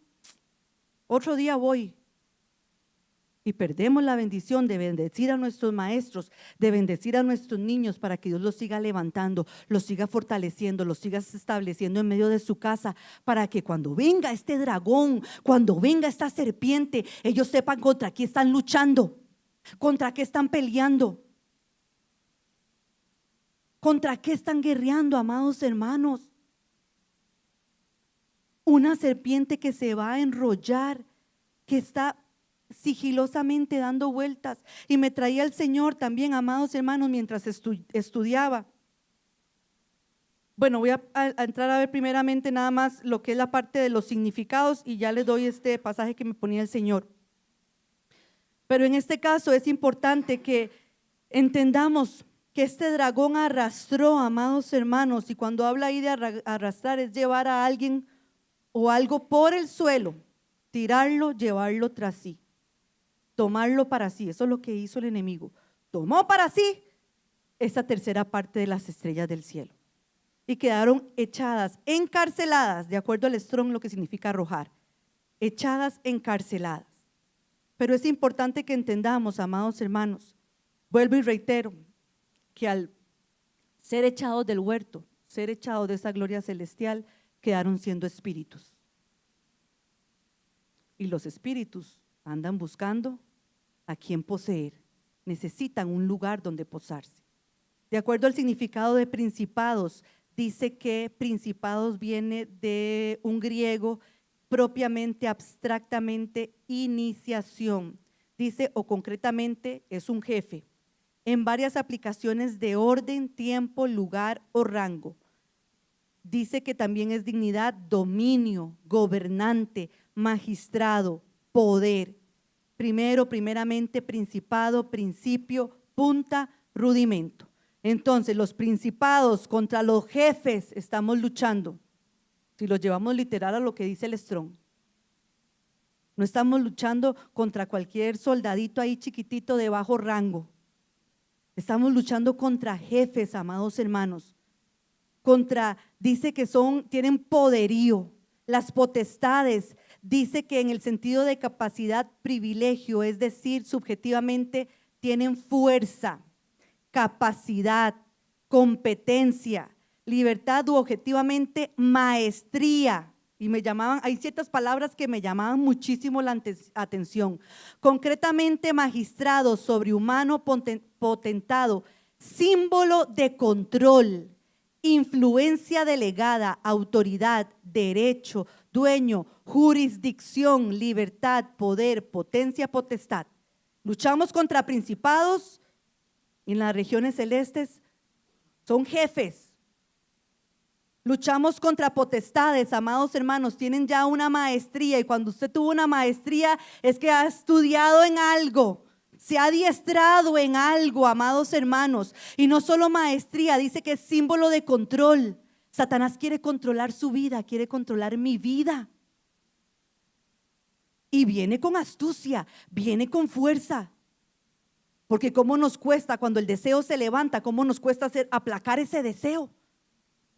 otro día voy. Y perdemos la bendición de bendecir a nuestros maestros, de bendecir a nuestros niños, para que Dios los siga levantando, los siga fortaleciendo, los siga estableciendo en medio de su casa, para que cuando venga este dragón, cuando venga esta serpiente, ellos sepan contra qué están luchando, contra qué están peleando, contra qué están guerreando, amados hermanos. Una serpiente que se va a enrollar, que está sigilosamente dando vueltas. Y me traía el Señor también, amados hermanos, mientras estudiaba. Bueno, voy a entrar a ver primeramente nada más lo que es la parte de los significados y ya les doy este pasaje que me ponía el Señor. Pero en este caso es importante que entendamos que este dragón arrastró, amados hermanos, y cuando habla ahí de arrastrar es llevar a alguien o algo por el suelo, tirarlo, llevarlo tras sí, tomarlo para sí. Eso es lo que hizo el enemigo. Tomó para sí esa tercera parte de las estrellas del cielo y quedaron echadas, encarceladas, de acuerdo al Strong, lo que significa arrojar, echadas, encarceladas. Pero es importante que entendamos, amados hermanos, vuelvo y reitero, que al ser echados del huerto, ser echados de esa gloria celestial, quedaron siendo espíritus. Y los espíritus andan buscando a quién poseer, necesitan un lugar donde posarse. De acuerdo al significado de principados, dice que principados viene de un griego propiamente, abstractamente, iniciación. Dice, o concretamente, es un jefe, en varias aplicaciones de orden, tiempo, lugar o rango. Dice que también es dignidad, dominio, gobernante, magistrado, poder. Primeramente, principado, principio, punta, rudimento. Entonces, los principados contra los jefes estamos luchando. Si lo llevamos literal a lo que dice el Strong. No estamos luchando contra cualquier soldadito ahí chiquitito de bajo rango. Estamos luchando contra jefes, amados hermanos. Dice que tienen poderío. Las potestades, dice que en el sentido de capacidad, privilegio, es decir, subjetivamente tienen fuerza, capacidad, competencia, libertad u objetivamente maestría. Y hay ciertas palabras que me llamaban muchísimo la atención. Concretamente, magistrado, sobrehumano, potentado, símbolo de control, influencia delegada, autoridad, derecho, dueño, jurisdicción, libertad, poder, potencia, potestad. Luchamos contra principados en las regiones celestes, son jefes. Luchamos contra potestades, amados hermanos, tienen ya una maestría, y cuando usted tuvo una maestría es que ha estudiado en algo, se ha adiestrado en algo, amados hermanos. Y no solo maestría, dice que es símbolo de control. Satanás quiere controlar su vida, quiere controlar mi vida. Y viene con astucia, viene con fuerza. Porque cómo nos cuesta cuando el deseo se levanta, cómo nos cuesta aplacar ese deseo.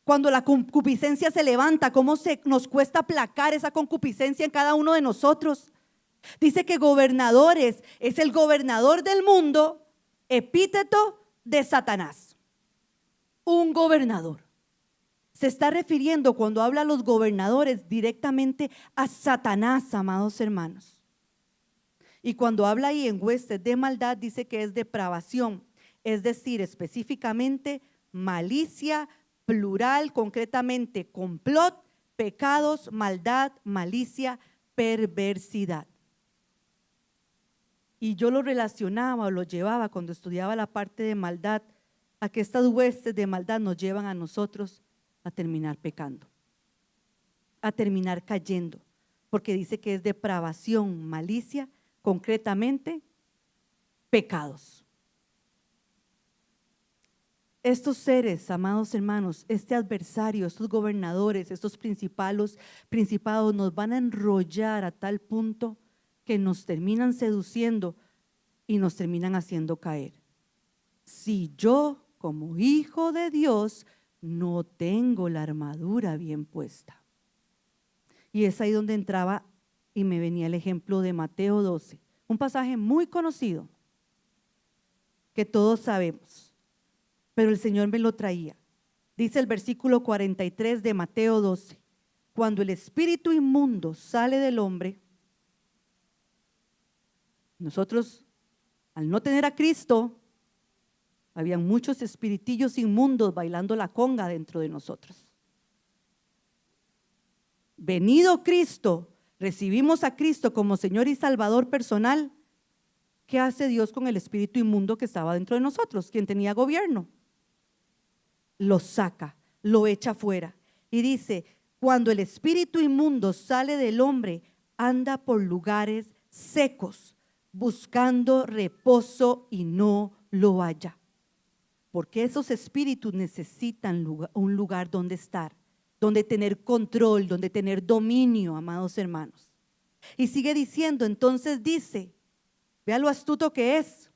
Cuando la concupiscencia se levanta, cómo nos cuesta aplacar esa concupiscencia en cada uno de nosotros. Dice que gobernadores, es el gobernador del mundo, epíteto de Satanás. Un gobernador. Se está refiriendo cuando habla a los gobernadores directamente a Satanás, amados hermanos. Y cuando habla ahí en huestes de maldad, dice que es depravación, es decir, específicamente malicia, plural, concretamente complot, pecados, maldad, malicia, perversidad. Y yo lo relacionaba o lo llevaba cuando estudiaba la parte de maldad, a que estas huestes de maldad nos llevan a nosotros a terminar pecando, a terminar cayendo, porque dice que es depravación, malicia, concretamente pecados. Estos seres, amados hermanos, este adversario, estos gobernadores, estos principados nos van a enrollar a tal punto que nos terminan seduciendo y nos terminan haciendo caer. Si yo, como hijo de Dios, no tengo la armadura bien puesta. Y es ahí donde entraba y me venía el ejemplo de Mateo 12, un pasaje muy conocido que todos sabemos. Pero el Señor me lo traía. Dice el versículo 43 de Mateo 12, cuando el espíritu inmundo sale del hombre, nosotros, al no tener a Cristo, habían muchos espiritillos inmundos bailando la conga dentro de nosotros. Venido Cristo, recibimos a Cristo como Señor y Salvador personal. ¿Qué hace Dios con el espíritu inmundo que estaba dentro de nosotros? ¿Quién tenía gobierno? Lo saca, lo echa fuera. Y dice, cuando el espíritu inmundo sale del hombre, anda por lugares secos, buscando reposo y no lo halla. Porque esos espíritus necesitan un lugar donde estar, donde tener control, donde tener dominio, amados hermanos. Y sigue diciendo, entonces dice, vea lo astuto que es,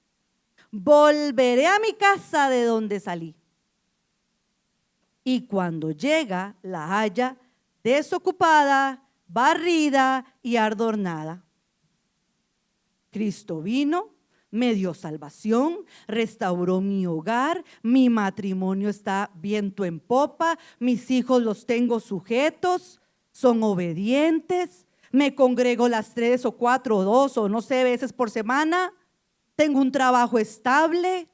volveré a mi casa de donde salí. Y cuando llega, la halla desocupada, barrida y adornada. Cristo vino, me dio salvación, restauró mi hogar, mi matrimonio está viento en popa, mis hijos los tengo sujetos, son obedientes, me congrego las 3 o 4 o 2 o no sé veces por semana, tengo un trabajo estable.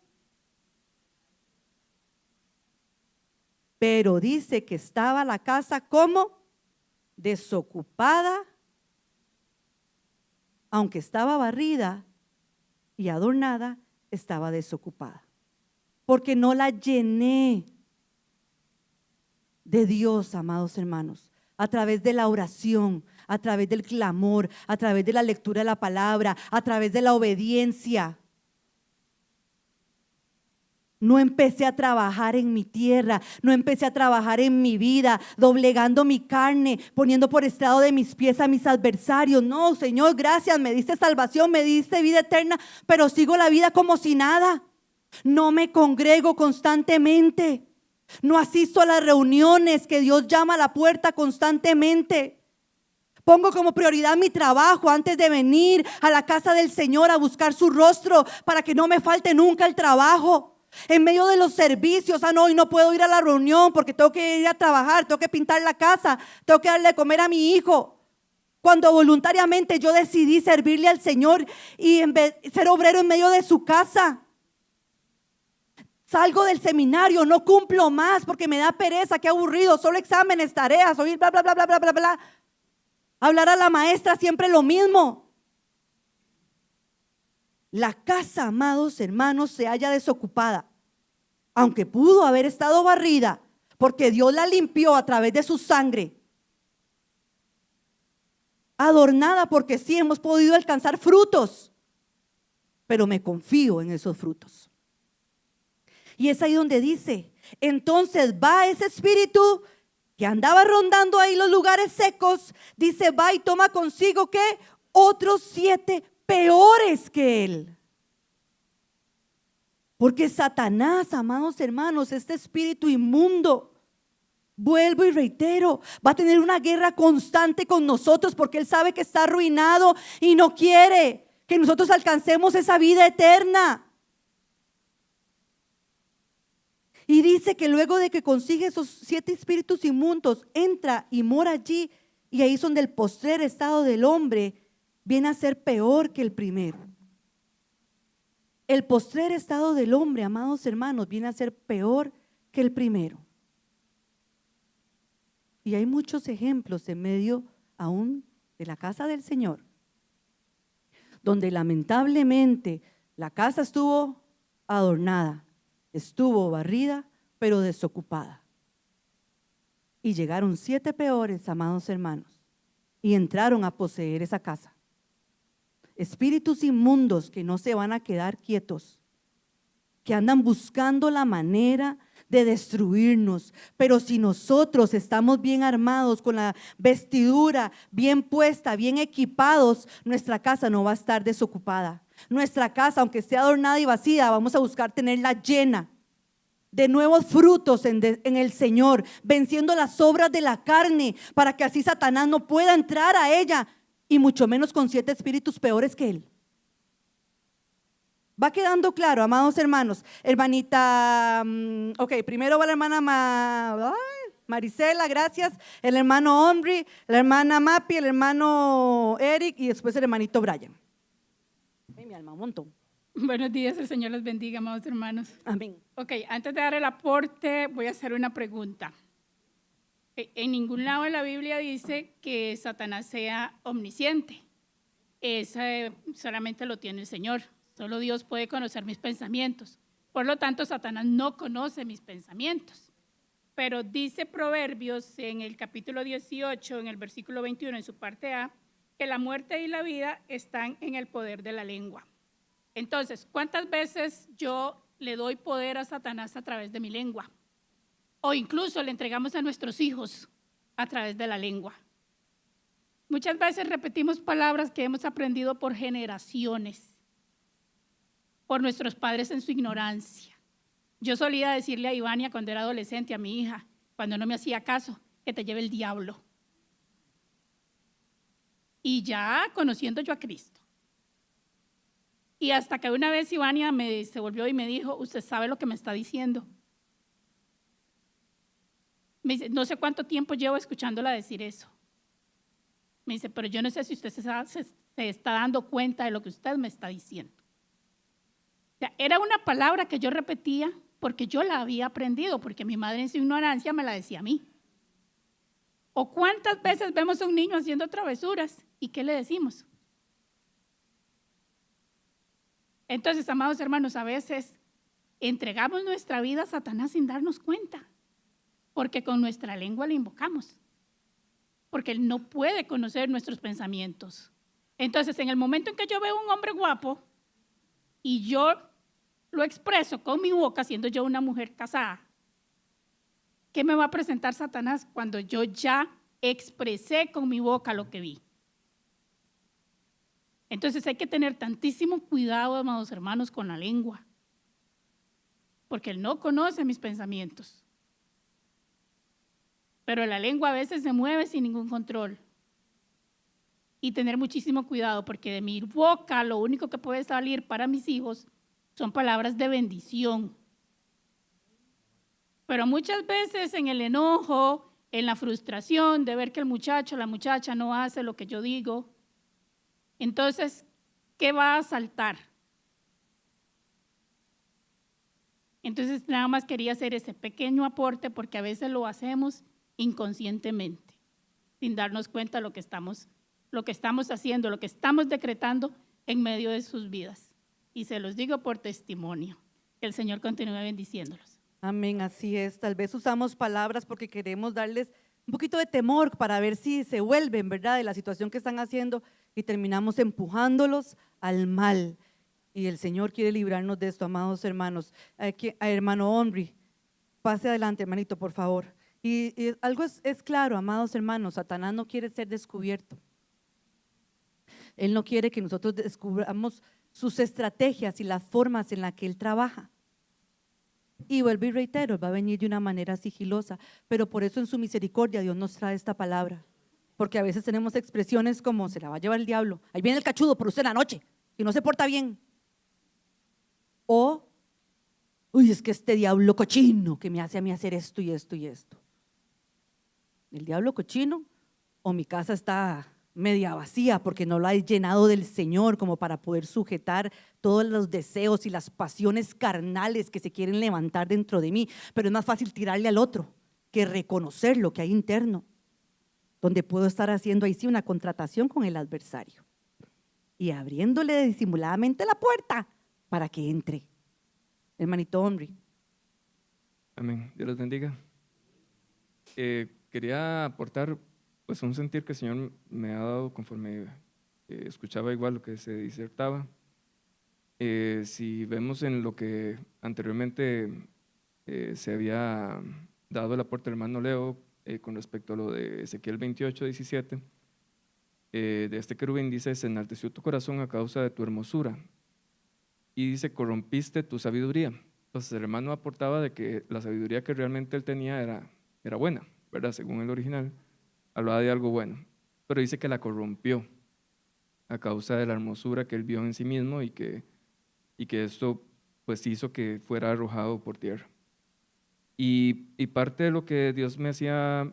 Pero dice que estaba la casa como desocupada, aunque estaba barrida y adornada, estaba desocupada, porque no la llené de Dios, amados hermanos, a través de la oración, a través del clamor, a través de la lectura de la palabra, a través de la obediencia. No empecé a trabajar en mi tierra, no empecé a trabajar en mi vida, doblegando mi carne, poniendo por estrado de mis pies a mis adversarios. No, Señor, gracias, me diste salvación, me diste vida eterna, pero sigo la vida como si nada. No me congrego constantemente, no asisto a las reuniones que Dios llama a la puerta constantemente. Pongo como prioridad mi trabajo antes de venir a la casa del Señor a buscar su rostro para que no me falte nunca el trabajo. En medio de los servicios, no, hoy no puedo ir a la reunión porque tengo que ir a trabajar, tengo que pintar la casa, tengo que darle de comer a mi hijo. Cuando voluntariamente yo decidí servirle al Señor y en vez de ser obrero en medio de su casa. Salgo del seminario, no cumplo más porque me da pereza, qué aburrido, solo exámenes, tareas, oír bla, bla, bla, bla, bla, bla, bla. Hablar a la maestra siempre lo mismo. La casa, amados hermanos, se halla desocupada, aunque pudo haber estado barrida, porque Dios la limpió a través de su sangre. Adornada, porque sí hemos podido alcanzar frutos, pero me confío en esos frutos. Y es ahí donde dice, entonces va ese espíritu que andaba rondando ahí los lugares secos, dice, va y toma consigo ¿qué? Otros 7 peores que él. Porque Satanás, amados hermanos, este espíritu inmundo, vuelvo y reitero, va a tener una guerra constante con nosotros porque él sabe que está arruinado y no quiere que nosotros alcancemos esa vida eterna. Y dice que luego de que consigue esos 7 espíritus inmundos, entra y mora allí, y ahí es donde el postrer estado del hombre viene a ser peor que el primero. El postrer estado del hombre, amados hermanos, viene a ser peor que el primero. Y hay muchos ejemplos en medio aún de la casa del Señor, donde lamentablemente la casa estuvo adornada, estuvo barrida, pero desocupada. Y llegaron 7 peores, amados hermanos, y entraron a poseer esa casa. Espíritus inmundos que no se van a quedar quietos, que andan buscando la manera de destruirnos. Pero si nosotros estamos bien armados, con la vestidura bien puesta, bien equipados, nuestra casa no va a estar desocupada. Nuestra casa, aunque esté adornada y vacía, vamos a buscar tenerla llena de nuevos frutos en el Señor, venciendo las obras de la carne, para que así Satanás no pueda entrar a ella, y mucho menos con 7 espíritus peores que él. ¿Va quedando claro, amados hermanos? Hermanita, ok, primero va la hermana Marisela, gracias, el hermano Omri, la hermana Mapi, el hermano Eric y después el hermanito Brian. Ay, mi alma, un montón. Buenos días, el Señor los bendiga, amados hermanos. Amén. Ok, antes de dar el aporte, voy a hacer una pregunta. En ningún lado de la Biblia dice que Satanás sea omnisciente. Eso solamente lo tiene el Señor. Solo Dios puede conocer mis pensamientos. Por lo tanto, Satanás no conoce mis pensamientos. pero dice Proverbios en el capítulo 18, en el versículo 21, en su parte A, que la muerte y la vida están en el poder de la lengua. Entonces, ¿cuántas veces yo le doy poder a Satanás a través de mi lengua? O incluso le entregamos a nuestros hijos a través de la lengua. Muchas veces repetimos palabras que hemos aprendido por generaciones, por nuestros padres en su ignorancia. Yo solía decirle a Ivania cuando era adolescente, a mi hija, cuando no me hacía caso, que te lleve el diablo. Y ya conociendo yo a Cristo. Y hasta que una vez Ivania se volvió y me dijo, ¿usted sabe lo que me está diciendo? Me dice, no sé cuánto tiempo llevo escuchándola decir eso. Me dice, pero yo no sé si usted se está dando cuenta de lo que usted me está diciendo. O sea, era una palabra que yo repetía porque yo la había aprendido, porque mi madre en su ignorancia me la decía a mí. ¿O cuántas veces vemos a un niño haciendo travesuras y qué le decimos? Entonces, amados hermanos, a veces entregamos nuestra vida a Satanás sin darnos cuenta, porque con nuestra lengua le invocamos, porque él no puede conocer nuestros pensamientos. Entonces, en el momento en que yo veo un hombre guapo y yo lo expreso con mi boca, siendo yo una mujer casada, ¿qué me va a presentar Satanás cuando yo ya expresé con mi boca lo que vi? Entonces hay que tener tantísimo cuidado, amados hermanos, con la lengua, porque él no conoce mis pensamientos. Pero la lengua a veces se mueve sin ningún control. Y tener muchísimo cuidado, porque de mi boca lo único que puede salir para mis hijos son palabras de bendición. Pero muchas veces en el enojo, en la frustración de ver que el muchacho, la muchacha no hace lo que yo digo, entonces, ¿qué va a saltar? Entonces, nada más quería hacer ese pequeño aporte, porque a veces lo hacemos inconscientemente, sin darnos cuenta de lo que estamos haciendo, lo que estamos decretando en medio de sus vidas. Y se los digo por testimonio. Que el Señor continúe bendiciéndolos. Amén, así es. Tal vez usamos palabras porque queremos darles un poquito de temor para ver si se vuelven, ¿verdad?, de la situación que están haciendo, y terminamos empujándolos al mal. Y el Señor quiere librarnos de esto, amados hermanos. Aquí, hermano Omri, pase adelante, hermanito, por favor. Y algo es claro, amados hermanos, Satanás no quiere ser descubierto. Él no quiere que nosotros descubramos sus estrategias y las formas en las que él trabaja. Y vuelvo y reitero, va a venir de una manera sigilosa, pero por eso en su misericordia Dios nos trae esta palabra, porque a veces tenemos expresiones como se la va a llevar el diablo, ahí viene el cachudo por usted en la noche y no se porta bien, o uy, es que este diablo cochino que me hace a mí hacer esto y esto y esto. El diablo cochino, o mi casa está media vacía porque no la he llenado del Señor como para poder sujetar todos los deseos y las pasiones carnales que se quieren levantar dentro de mí. Pero es más fácil tirarle al otro que reconocer lo que hay interno, donde puedo estar haciendo ahí sí una contratación con el adversario y abriéndole disimuladamente la puerta para que entre. Hermanito Omri. Amén. Dios los bendiga. Quería aportar pues un sentir que el Señor me ha dado conforme escuchaba igual lo que se disertaba. Si vemos en lo que anteriormente se había dado el aporte del hermano Leo con respecto a lo de Ezequiel 28, 17, de este querubín dice, se enalteció tu corazón a causa de tu hermosura y dice, corrompiste tu sabiduría. Entonces el hermano aportaba de que la sabiduría que realmente él tenía era buena, ¿verdad? Según el original, hablaba de algo bueno, pero dice que la corrompió a causa de la hermosura que él vio en sí mismo y que esto pues hizo que fuera arrojado por tierra. Y parte de lo que Dios me hacía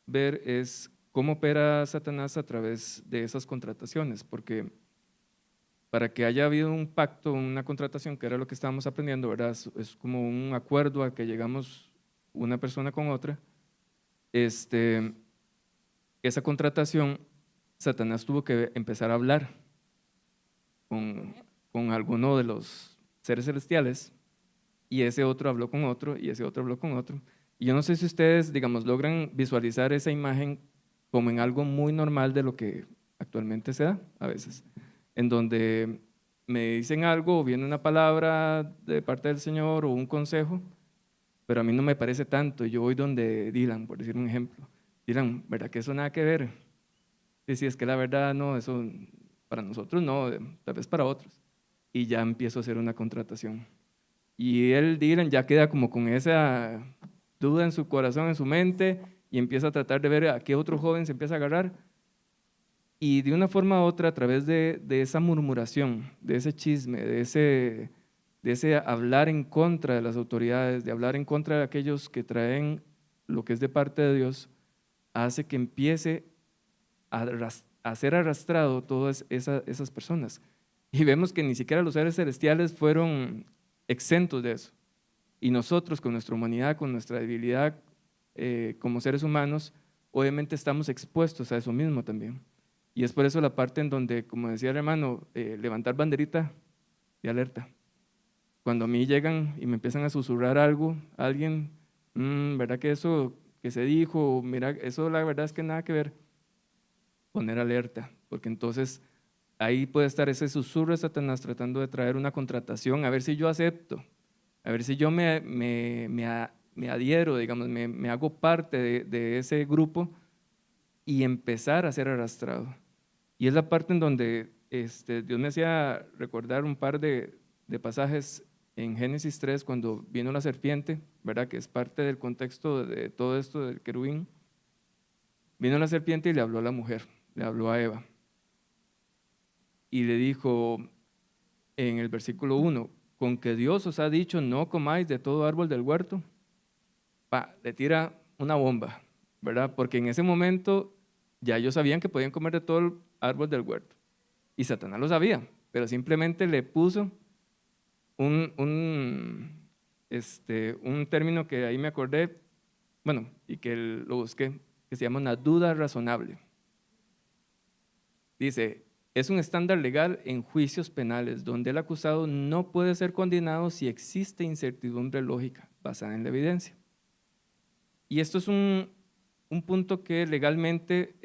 ver es cómo opera Satanás a través de esas contrataciones, porque para que haya habido un pacto, una contratación, que era lo que estábamos aprendiendo, ¿verdad? Es como un acuerdo a que llegamos una persona con otra. Esa contratación, Satanás tuvo que empezar a hablar con alguno de los seres celestiales, y ese otro habló con otro, y ese otro habló con otro, Y yo no sé si ustedes, digamos, logran visualizar esa imagen como en algo muy normal de lo que actualmente se da a veces, en donde me dicen algo o viene una palabra de parte del Señor o un consejo, pero a mí no me parece tanto. Yo voy donde Dylan, por decir un ejemplo. Dylan, ¿verdad que eso nada que ver? Y si es que la verdad no, eso para nosotros no, tal vez para otros. Y ya empiezo a hacer una contratación. Y él, Dylan, ya queda como con esa duda en su corazón, en su mente, y empieza a tratar de ver a qué otro joven se empieza a agarrar. Y de una forma u otra, a través de esa murmuración, de ese chisme, de ese hablar en contra de las autoridades, de hablar en contra de aquellos que traen lo que es de parte de Dios, hace que empiece a ser arrastrado todas esas personas. Y vemos que ni siquiera los seres celestiales fueron exentos de eso. Y nosotros, con nuestra humanidad, con nuestra debilidad como seres humanos, obviamente estamos expuestos a eso mismo también. Y es por eso la parte en donde, como decía el hermano, levantar banderita de alerta. Cuando a mí llegan y me empiezan a susurrar algo, alguien, ¿verdad que eso que se dijo? Mira, eso la verdad es que nada que ver. Poner alerta, porque entonces ahí puede estar ese susurro de Satanás tratando de traer una contratación, a ver si yo acepto, a ver si yo me adhiero, digamos, me hago parte de ese grupo y empezar a ser arrastrado. Y es la parte en donde Dios me hacía recordar un par de pasajes en Génesis 3, cuando vino la serpiente, ¿verdad? Que es parte del contexto de todo esto del querubín. Vino la serpiente y le habló a la mujer, le habló a Eva. Y le dijo en el versículo 1, con que Dios os ha dicho no comáis de todo árbol del huerto, le tira una bomba, ¿verdad? Porque en ese momento ya ellos sabían que podían comer de todo el árbol del huerto. Y Satanás lo sabía, pero simplemente le puso un término que ahí me acordé, bueno, y que lo busqué, que se llama una duda razonable. Dice, es un estándar legal en juicios penales donde el acusado no puede ser condenado si existe incertidumbre lógica basada en la evidencia. Y esto es un punto que legalmente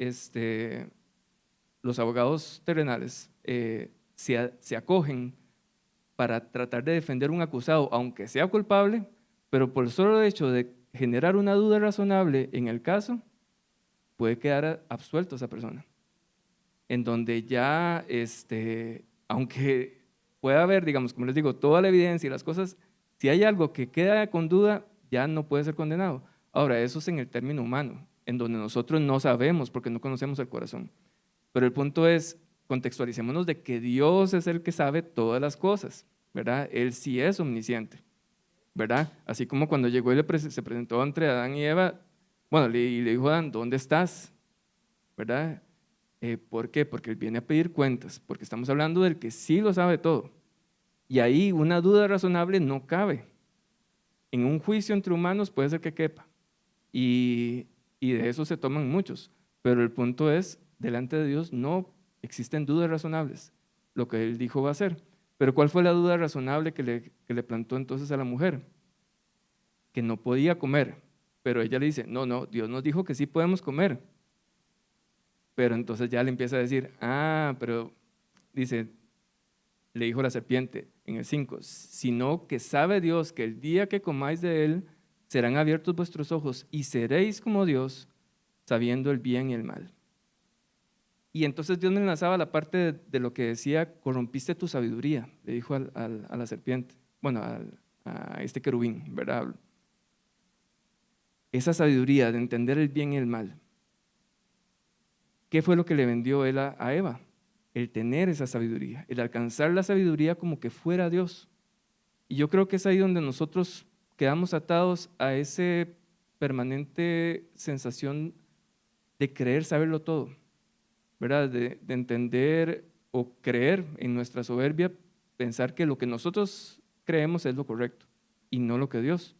los abogados terrenales se acogen para tratar de defender un acusado, aunque sea culpable, pero por el solo hecho de generar una duda razonable en el caso, puede quedar absuelto esa persona. En donde ya, aunque pueda haber, digamos, como les digo, toda la evidencia y las cosas, si hay algo que queda con duda, ya no puede ser condenado. Ahora, eso es en el término humano, en donde nosotros no sabemos porque no conocemos el corazón. Pero el punto es, contextualicémonos de que Dios es el que sabe todas las cosas, ¿verdad? Él sí es omnisciente, ¿verdad? Así como cuando llegó y se presentó entre Adán y Eva, bueno, y le dijo a Adán, ¿dónde estás? ¿Verdad? ¿Por qué? Porque él viene a pedir cuentas, porque estamos hablando del que sí lo sabe todo. Y ahí una duda razonable no cabe. En un juicio entre humanos puede ser que quepa. Y de eso se toman muchos. Pero el punto es, delante de Dios no existen dudas razonables. Lo que él dijo va a ser. Pero ¿cuál fue la duda razonable que le plantó entonces a la mujer? Que no podía comer. Pero ella le dice, no, Dios nos dijo que sí podemos comer. Pero entonces ya le empieza a decir, pero dice, le dijo la serpiente en el 5, sino que sabe Dios que el día que comáis de él, serán abiertos vuestros ojos y seréis como Dios, sabiendo el bien y el mal. Y entonces Dios me enlazaba la parte de lo que decía, corrompiste tu sabiduría, le dijo a la serpiente, bueno, a este querubín, ¿verdad? Esa sabiduría de entender el bien y el mal. ¿Qué fue lo que le vendió él a Eva? El tener esa sabiduría, el alcanzar la sabiduría como que fuera Dios. Y yo creo que es ahí donde nosotros quedamos atados a esa permanente sensación de creer saberlo todo, ¿verdad? De entender o creer en nuestra soberbia, pensar que lo que nosotros creemos es lo correcto y no lo que Dios.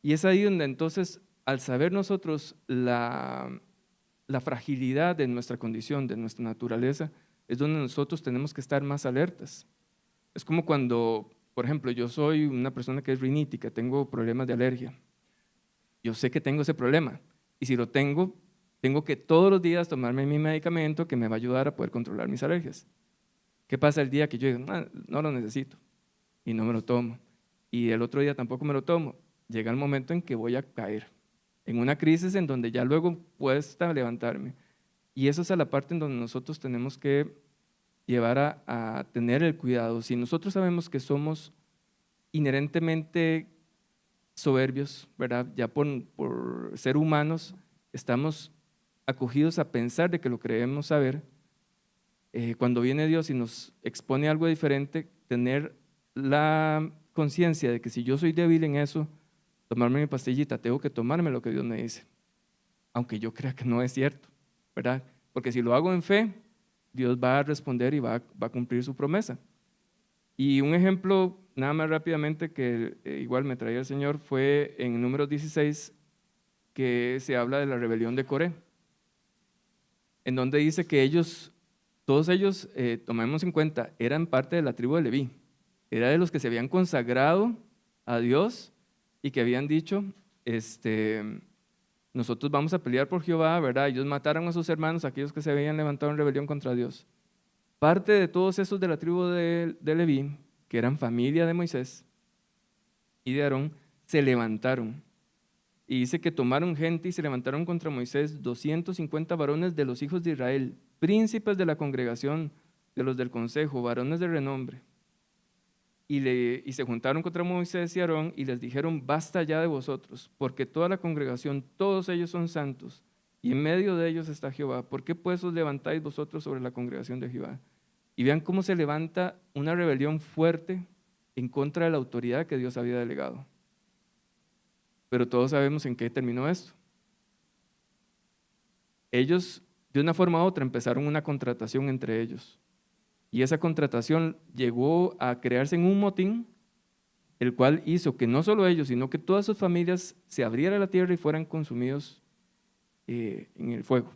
Y es ahí donde entonces, al saber nosotros la fragilidad de nuestra condición, de nuestra naturaleza, es donde nosotros tenemos que estar más alertas. Es como cuando, por ejemplo, yo soy una persona que es rinítica, tengo problemas de alergia. yo sé que tengo ese problema. Y si lo tengo, tengo que todos los días tomarme mi medicamento que me va a ayudar a poder controlar mis alergias. ¿Qué pasa el día que yo digo, no lo necesito y no me lo tomo? Y el otro día tampoco me lo tomo. Llega el momento en que voy a caer en una crisis en donde ya luego cuesta levantarme. Y eso es a la parte en donde nosotros tenemos que llevar a tener el cuidado. Si nosotros sabemos que somos inherentemente soberbios, ¿verdad? Ya por ser humanos, estamos acogidos a pensar de que lo creemos saber. Cuando viene Dios y nos expone algo diferente, tener la conciencia de que si yo soy débil en eso, tomarme mi pastillita, tengo que tomarme lo que Dios me dice, aunque yo crea que no es cierto, ¿verdad? Porque si lo hago en fe, Dios va a responder y va a cumplir su promesa. Y un ejemplo, nada más rápidamente, que igual me traía el Señor, fue en Números 16, que se habla de la rebelión de Coré, en donde dice que todos ellos, tomemos en cuenta, eran parte de la tribu de Leví, era de los que se habían consagrado a Dios y que habían dicho, nosotros vamos a pelear por Jehová, ¿verdad? Ellos mataron a sus hermanos, aquellos que se habían levantado en rebelión contra Dios. Parte de todos esos de la tribu de Leví, que eran familia de Moisés y de Aarón, se levantaron. Y dice que tomaron gente y se levantaron contra Moisés 250 varones de los hijos de Israel, príncipes de la congregación, de los del consejo, varones de renombre. Y se juntaron contra Moisés y Aarón y les dijeron, basta ya de vosotros, porque toda la congregación, todos ellos son santos, y en medio de ellos está Jehová. ¿Por qué pues os levantáis vosotros sobre la congregación de Jehová? Y vean cómo se levanta una rebelión fuerte en contra de la autoridad que Dios había delegado. Pero todos sabemos en qué terminó esto. Ellos, de una forma u otra, empezaron una contratación entre ellos. Y esa contratación llegó a crearse en un motín, el cual hizo que no solo ellos, sino que todas sus familias se abriera la tierra y fueran consumidos en el fuego.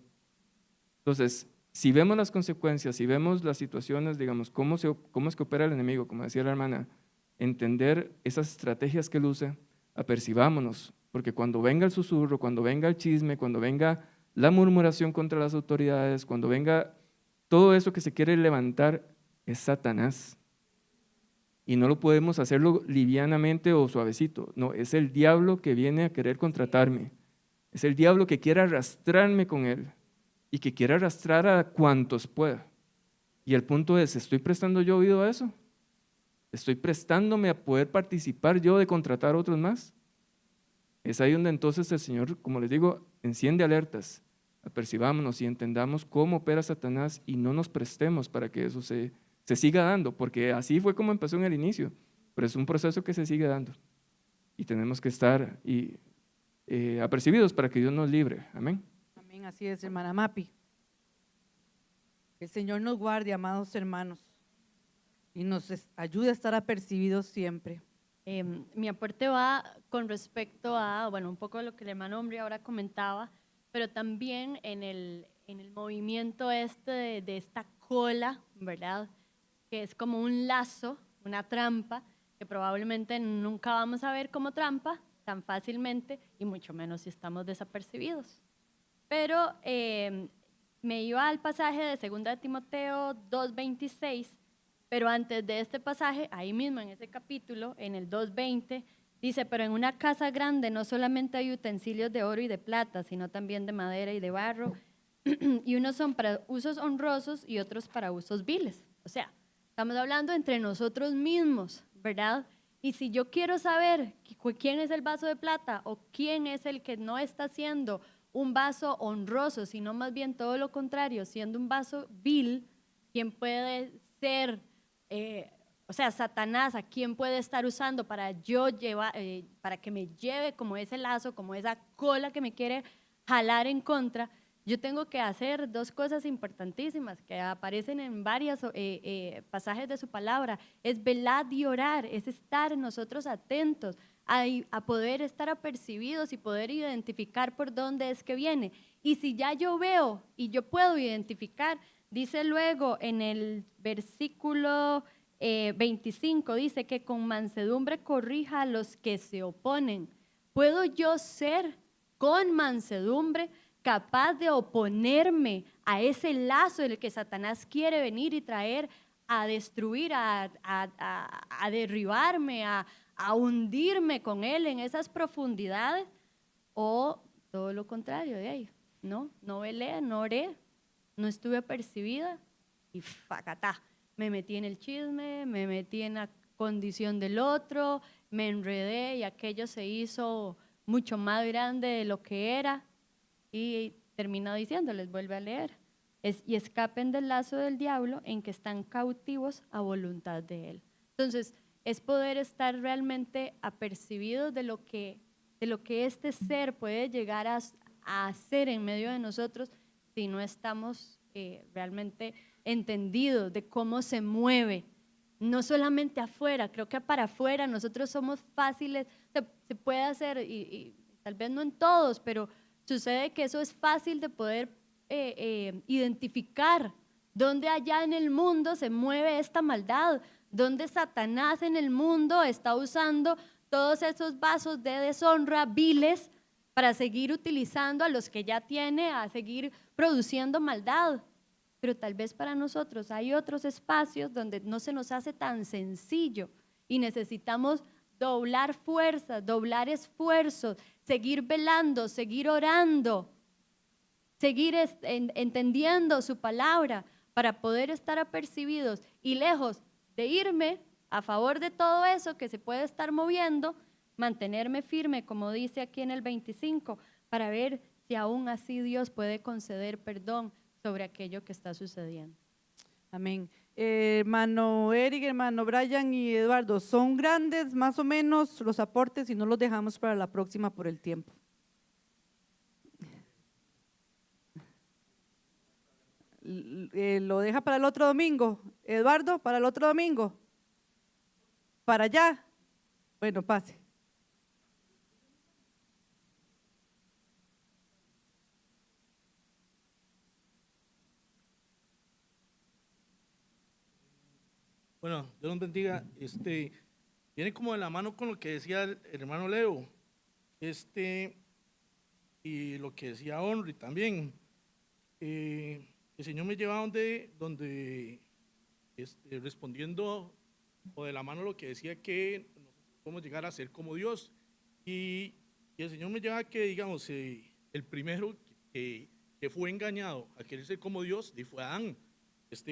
Entonces, si vemos las consecuencias, si vemos las situaciones, digamos, cómo es que opera el enemigo, como decía la hermana, entender esas estrategias que él usa, apercibámonos, porque cuando venga el susurro, cuando venga el chisme, cuando venga la murmuración contra las autoridades, cuando venga todo eso que se quiere levantar, es Satanás. Y no lo podemos hacerlo livianamente o suavecito, no, es el diablo que viene a querer contratarme, es el diablo que quiere arrastrarme con él y que quiere arrastrar a cuantos pueda. Y el punto es, ¿estoy prestando yo oído a eso? ¿Estoy prestándome a poder participar yo de contratar a otros más? Es ahí donde entonces el Señor, como les digo, enciende alertas. Apercibámonos y entendamos cómo opera Satanás y no nos prestemos para que eso se siga dando, porque así fue como empezó en el inicio, pero es un proceso que se sigue dando. Y tenemos que estar apercibidos para que Dios nos libre. Amén. Amén, así es, hermana Mapi. El Señor nos guarde, amados hermanos, y nos ayude a estar apercibidos siempre. Mi aporte va con respecto a, bueno, un poco de lo que el hermano Hombre ahora comentaba, pero también en el movimiento de esta cola, ¿verdad? Que es como un lazo, una trampa, que probablemente nunca vamos a ver como trampa tan fácilmente, y mucho menos si estamos desapercibidos. Pero me iba al pasaje de 2 Timoteo 2:26, pero antes de este pasaje, ahí mismo en ese capítulo, en el 2:20, dice, pero en una casa grande no solamente hay utensilios de oro y de plata, sino también de madera y de barro, y unos son para usos honrosos y otros para usos viles. O sea, estamos hablando entre nosotros mismos, ¿verdad? Y si yo quiero saber quién es el vaso de plata o quién es el que no está siendo un vaso honroso, sino más bien todo lo contrario, siendo un vaso vil, ¿quién puede ser? O sea, Satanás, ¿a quién puede estar usando para para que me lleve como ese lazo, como esa cola que me quiere jalar en contra? Yo tengo que hacer dos cosas importantísimas que aparecen en varios pasajes de su palabra. Es velar y orar, es estar nosotros atentos a poder estar apercibidos y poder identificar por dónde es que viene. Y si ya yo veo y yo puedo identificar, dice luego en el versículo 25, dice que con mansedumbre corrija a los que se oponen, ¿Puedo yo ser con mansedumbre capaz de oponerme a ese lazo del que Satanás quiere venir y traer a destruir, a derribarme, a hundirme con él en esas profundidades? ¿O todo lo contrario de ahí? No velé, no oré, no estuve apercibida y facatá, me metí en el chisme, me metí en la condición del otro, me enredé y aquello se hizo mucho más grande de lo que era. Y termina diciéndoles, vuelve a leer, y escapen del lazo del diablo en que están cautivos a voluntad de él. Entonces, es poder estar realmente apercibidos de lo que este ser puede llegar a hacer en medio de nosotros si no estamos realmente entendidos de cómo se mueve. No solamente afuera, creo que para afuera nosotros somos fáciles, se puede hacer, y tal vez no en todos, pero sucede que eso es fácil de poder identificar dónde allá en el mundo se mueve esta maldad, dónde Satanás en el mundo está usando todos esos vasos de deshonra viles para seguir utilizando a los que ya tiene, a seguir produciendo maldad. Pero tal vez para nosotros hay otros espacios donde no se nos hace tan sencillo y necesitamos doblar fuerzas, doblar esfuerzos, seguir velando, seguir orando, seguir entendiendo su palabra para poder estar apercibidos y lejos de irme a favor de todo eso que se puede estar moviendo, mantenerme firme, como dice aquí en el 25, para ver si aún así Dios puede conceder perdón sobre aquello que está sucediendo. Amén. Hermano Eric, hermano Brian y Eduardo, son grandes más o menos los aportes y no los dejamos para la próxima por el tiempo. ¿Lo deja para el otro domingo? Eduardo, ¿para el otro domingo? ¿Para allá? Bueno, pase. Bueno, Dios nos bendiga. Viene como de la mano con lo que decía el hermano Leo, y lo que decía Henry también. El Señor me lleva donde respondiendo o de la mano lo que decía que podemos llegar a ser como Dios. Y el Señor me lleva a que, digamos, el primero que fue engañado a querer ser como Dios fue Adán.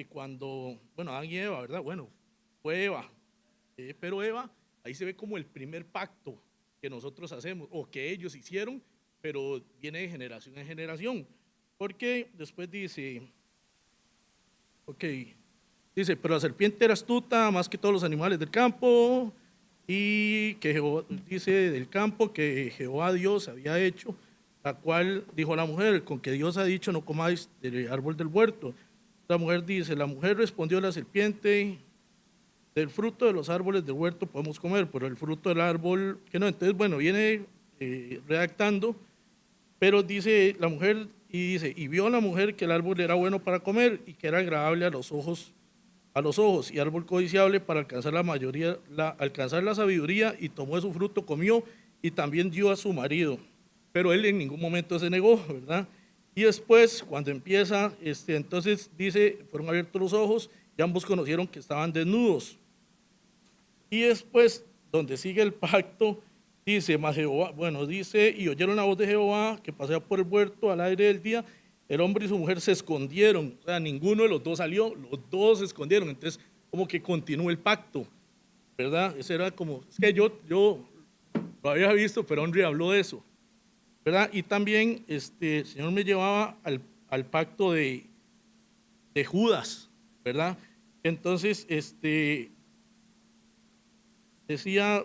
Cuando, bueno, Adán y Eva, ¿verdad? Bueno, fue Eva, pero Eva, ahí se ve como el primer pacto que nosotros hacemos, o que ellos hicieron, pero viene de generación en generación, porque después dice, pero la serpiente era astuta más que todos los animales del campo, y que Jehová, dice del campo que Jehová Dios había hecho, la cual dijo a la mujer, con que Dios ha dicho no comáis del árbol del huerto. La mujer dice, la mujer respondió a la serpiente, del fruto de los árboles del huerto podemos comer, pero el fruto del árbol, que no. Entonces, bueno, viene redactando, pero dice la mujer, y vio la mujer que el árbol era bueno para comer y que era agradable a los ojos, y árbol codiciable para alcanzar alcanzar la sabiduría, y tomó de su fruto, comió, y también dio a su marido. Pero él en ningún momento se negó, ¿verdad? Y después, cuando empieza, entonces dice, fueron abiertos los ojos y ambos conocieron que estaban desnudos. Y después, donde sigue el pacto, dice, y oyeron la voz de Jehová que pasaba por el huerto al aire del día, el hombre y su mujer se escondieron, o sea, ninguno de los dos salió, los dos se escondieron, entonces como que continuó el pacto, ¿verdad? Eso era como, es que yo lo había visto, pero Henry habló de eso, ¿verdad? Y también el Señor me llevaba al pacto de Judas, ¿verdad? Entonces, decía,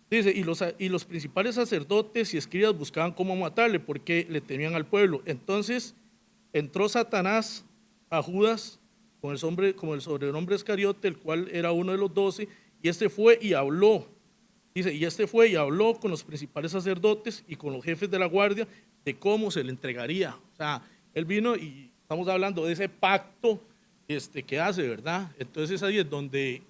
dice, y los principales sacerdotes y escribas buscaban cómo matarle porque le temían al pueblo. Entonces entró Satanás a Judas con el sobrenombre Iscariote, el cual era uno de los 12, y fue y habló. Dice, y fue y habló con los principales sacerdotes y con los jefes de la guardia de cómo se le entregaría. O sea, él vino y estamos hablando de ese pacto que hace, ¿verdad? Entonces ahí es donde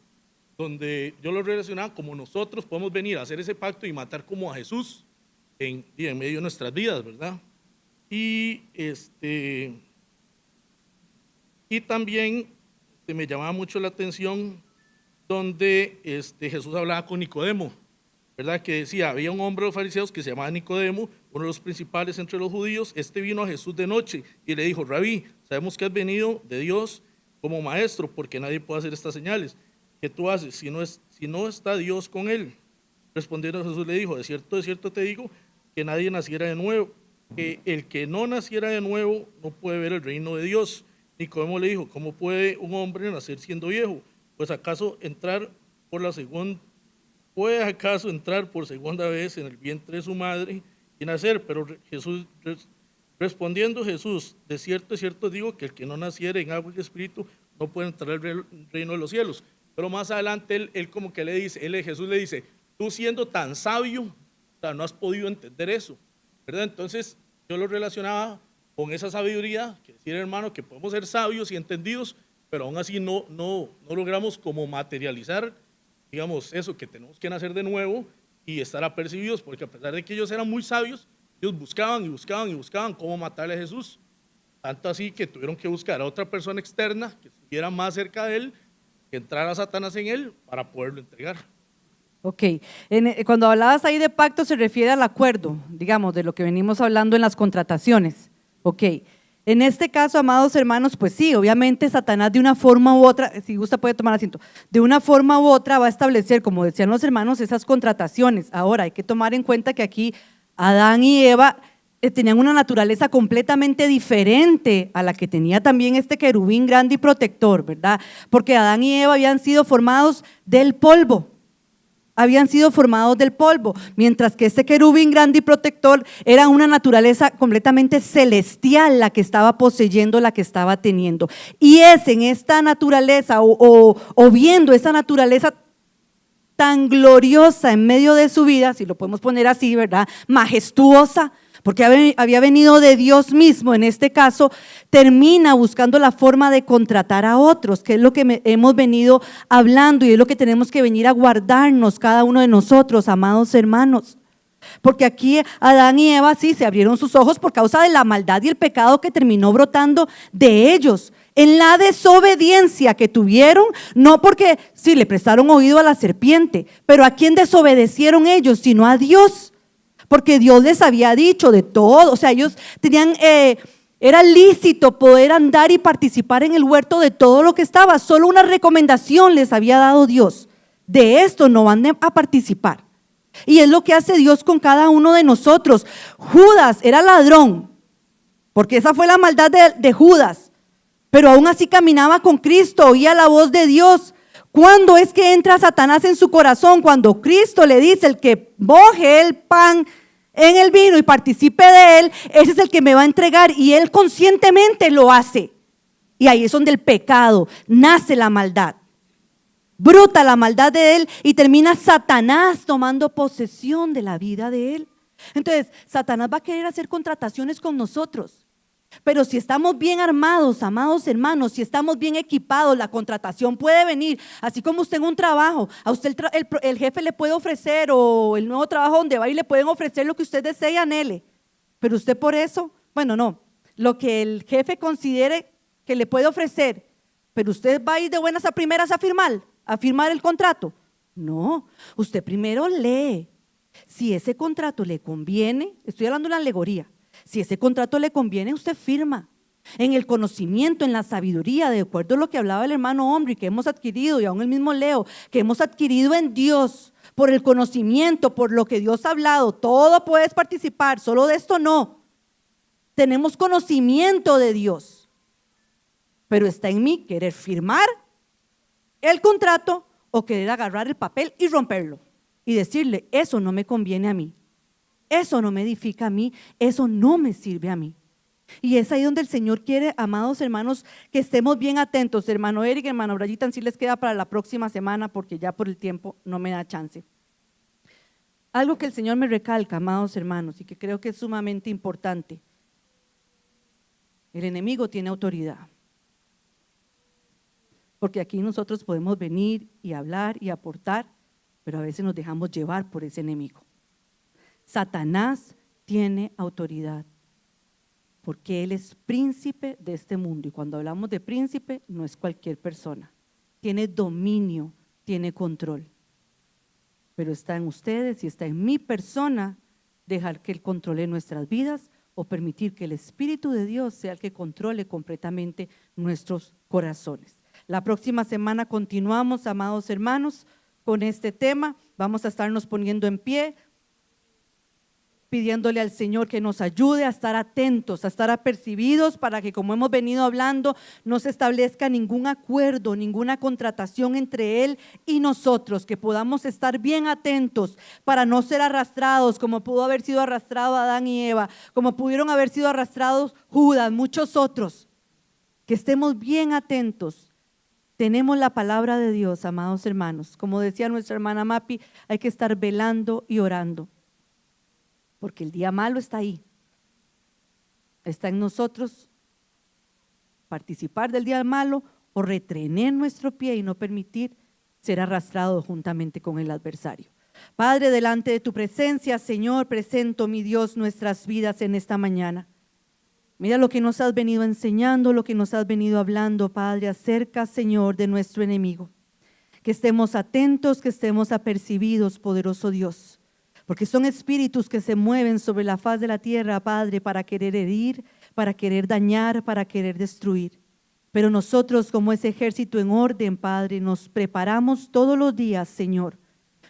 donde yo lo relacionaba como nosotros podemos venir a hacer ese pacto y matar como a Jesús en medio de nuestras vidas, ¿verdad? Y también me llamaba mucho la atención donde Jesús hablaba con Nicodemo, ¿verdad? Que decía, había un hombre de los fariseos que se llamaba Nicodemo, uno de los principales entre los judíos. Vino a Jesús de noche y le dijo, Rabí, sabemos que has venido de Dios como maestro, porque nadie puede hacer estas señales que tú haces si no está Dios con él. Respondiendo Jesús le dijo, de cierto te digo, que nadie naciera de nuevo, que el que no naciera de nuevo no puede ver el reino de Dios. Nicodemo le dijo, ¿cómo puede un hombre nacer siendo viejo? Pues acaso ¿puede acaso entrar por segunda vez en el vientre de su madre y nacer? Pero respondiendo Jesús, de cierto digo que el que no naciere en agua y espíritu no puede entrar al reino de los cielos. Pero más adelante él como que le dice, Jesús le dice, tú siendo tan sabio, o sea, no has podido entender eso, ¿verdad? Entonces yo lo relacionaba con esa sabiduría, que decir, hermano, que podemos ser sabios y entendidos, pero aún así no logramos como materializar, digamos, eso, que tenemos que nacer de nuevo y estar apercibidos, porque a pesar de que ellos eran muy sabios, ellos buscaban cómo matarle a Jesús, tanto así que tuvieron que buscar a otra persona externa que estuviera más cerca de él, que entrara Satanás en él para poderlo entregar. Ok, cuando hablabas ahí de pacto se refiere al acuerdo, digamos, de lo que venimos hablando en las contrataciones. Ok, en este caso, amados hermanos, pues sí, obviamente Satanás de una forma u otra, si gusta puede tomar asiento, de una forma u otra va a establecer, como decían los hermanos, esas contrataciones. Ahora, hay que tomar en cuenta que aquí Adán y Eva tenían una naturaleza completamente diferente a la que tenía también este querubín grande y protector, ¿verdad? Porque Adán y Eva habían sido formados del polvo. Mientras que este querubín grande y protector era una naturaleza completamente celestial la que estaba poseyendo, la que estaba teniendo. Y es en esta naturaleza o viendo esa naturaleza tan gloriosa en medio de su vida, si lo podemos poner así, ¿verdad? Majestuosa, porque había venido de Dios mismo, en este caso, termina buscando la forma de contratar a otros, que es lo que hemos venido hablando y es lo que tenemos que venir a guardarnos cada uno de nosotros, amados hermanos. Porque aquí Adán y Eva sí se abrieron sus ojos por causa de la maldad y el pecado que terminó brotando de ellos, en la desobediencia que tuvieron, no porque sí le prestaron oído a la serpiente, pero ¿a quién desobedecieron ellos? Sino a Dios. Porque Dios les había dicho de todo, o sea, ellos tenían, era lícito poder andar y participar en el huerto de todo lo que estaba, solo una recomendación les había dado Dios, de esto no van a participar. Y es lo que hace Dios con cada uno de nosotros. Judas era ladrón, porque esa fue la maldad de Judas, pero aún así caminaba con Cristo, oía la voz de Dios. ¿Cuándo es que entra Satanás en su corazón? Cuando Cristo le dice, el que moje el pan en el vino y participe de él, ese es el que me va a entregar, y él conscientemente lo hace. Y ahí es donde el pecado, nace la maldad, brota la maldad de él y termina Satanás tomando posesión de la vida de él. Entonces, Satanás va a querer hacer contrataciones con nosotros. Pero si estamos bien armados, amados hermanos, si estamos bien equipados, la contratación puede venir, así como usted en un trabajo, a usted el jefe le puede ofrecer, o el nuevo trabajo donde va y le pueden ofrecer lo que usted desee y anhele, pero usted por eso, bueno, no, lo que el jefe considere que le puede ofrecer, pero usted va a ir de buenas a primeras a firmar el contrato. No, usted primero lee, si ese contrato le conviene, estoy hablando de una alegoría. Si ese contrato le conviene, usted firma. En el conocimiento, en la sabiduría, de acuerdo a lo que hablaba el hermano Omri, que hemos adquirido, y aún el mismo Leo, que hemos adquirido en Dios, por el conocimiento, por lo que Dios ha hablado, todo puedes participar, solo de esto no. Tenemos conocimiento de Dios, pero está en mí querer firmar el contrato o querer agarrar el papel y romperlo y decirle, eso no me conviene a mí. Eso no me edifica a mí, eso no me sirve a mí. Y es ahí donde el Señor quiere, amados hermanos, que estemos bien atentos. Hermano Eric, hermano Brayitan, sí les queda para la próxima semana porque ya por el tiempo no me da chance. Algo que el Señor me recalca, amados hermanos, y que creo que es sumamente importante. El enemigo tiene autoridad. porque aquí nosotros podemos venir y hablar y aportar, pero a veces nos dejamos llevar por ese enemigo. Satanás tiene autoridad, porque él es príncipe de este mundo, y cuando hablamos de príncipe no es cualquier persona, tiene dominio, tiene control, pero está en ustedes y está en mi persona dejar que él controle nuestras vidas o permitir que el Espíritu de Dios sea el que controle completamente nuestros corazones. La próxima semana continuamos, amados hermanos, con este tema. Vamos a estarnos poniendo en pie, pidiéndole al Señor que nos ayude a estar atentos, a estar apercibidos, para que, como hemos venido hablando, no se establezca ningún acuerdo, ninguna contratación entre Él y nosotros, que podamos estar bien atentos para no ser arrastrados como pudo haber sido arrastrado Adán y Eva, como pudieron haber sido arrastrados Judas, muchos otros. Que estemos bien atentos. Tenemos la palabra de Dios, amados hermanos. Como decía nuestra hermana Mapi, hay que estar velando y orando, porque el día malo está ahí. Está en nosotros participar del día malo o retener nuestro pie y no permitir ser arrastrado juntamente con el adversario. Padre, delante de tu presencia, Señor, presento, mi Dios, nuestras vidas en esta mañana. Mira lo que nos has venido enseñando, lo que nos has venido hablando, Padre, acerca, Señor, de nuestro enemigo. Que estemos atentos, que estemos apercibidos, poderoso Dios, porque son espíritus que se mueven sobre la faz de la tierra, Padre, para querer herir, para querer dañar, para querer destruir. Pero nosotros, como ese ejército en orden, Padre, nos preparamos todos los días, Señor.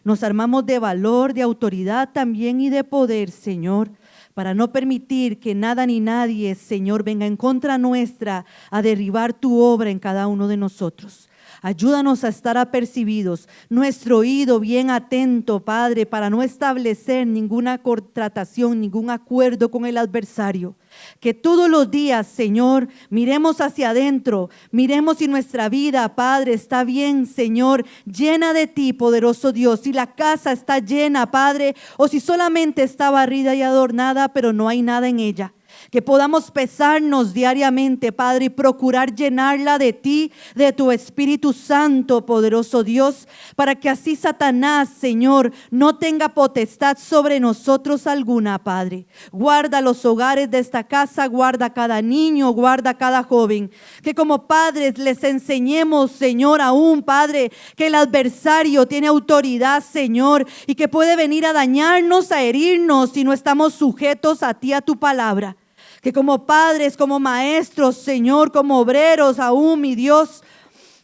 Nos armamos de valor, de autoridad también y de poder, Señor, para no permitir que nada ni nadie, Señor, venga en contra nuestra a derribar tu obra en cada uno de nosotros. Ayúdanos a estar apercibidos, nuestro oído bien atento, Padre, para no establecer ninguna contratación, ningún acuerdo con el adversario. Que todos los días, Señor, miremos hacia adentro, miremos si nuestra vida, Padre, está bien, Señor, llena de ti, poderoso Dios. Si la casa está llena, Padre, o si solamente está barrida y adornada, pero no hay nada en ella. Que podamos pesarnos diariamente, Padre, y procurar llenarla de ti, de tu Espíritu Santo, poderoso Dios, para que así Satanás, Señor, no tenga potestad sobre nosotros alguna, Padre. Guarda los hogares de esta casa, guarda cada niño, guarda cada joven. Que como padres les enseñemos, Señor, aún, Padre, que el adversario tiene autoridad, Señor, y que puede venir a dañarnos, a herirnos si no estamos sujetos a ti, a tu palabra. Que como padres, como maestros, Señor, como obreros aún, mi Dios,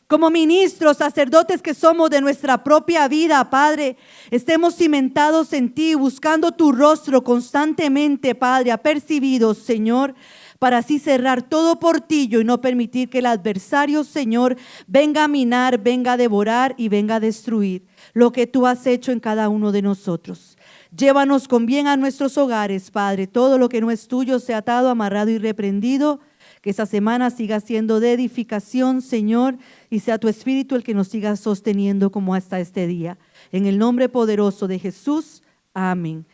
como ministros, sacerdotes que somos de nuestra propia vida, Padre, estemos cimentados en ti, buscando tu rostro constantemente, Padre, apercibidos, Señor, para así cerrar todo portillo y no permitir que el adversario, Señor, venga a minar, venga a devorar y venga a destruir lo que tú has hecho en cada uno de nosotros. Llévanos con bien a nuestros hogares, Padre. Todo lo que no es tuyo sea atado, amarrado y reprendido. Que esa semana siga siendo de edificación, Señor, y sea tu Espíritu el que nos siga sosteniendo como hasta este día. En el nombre poderoso de Jesús, amén.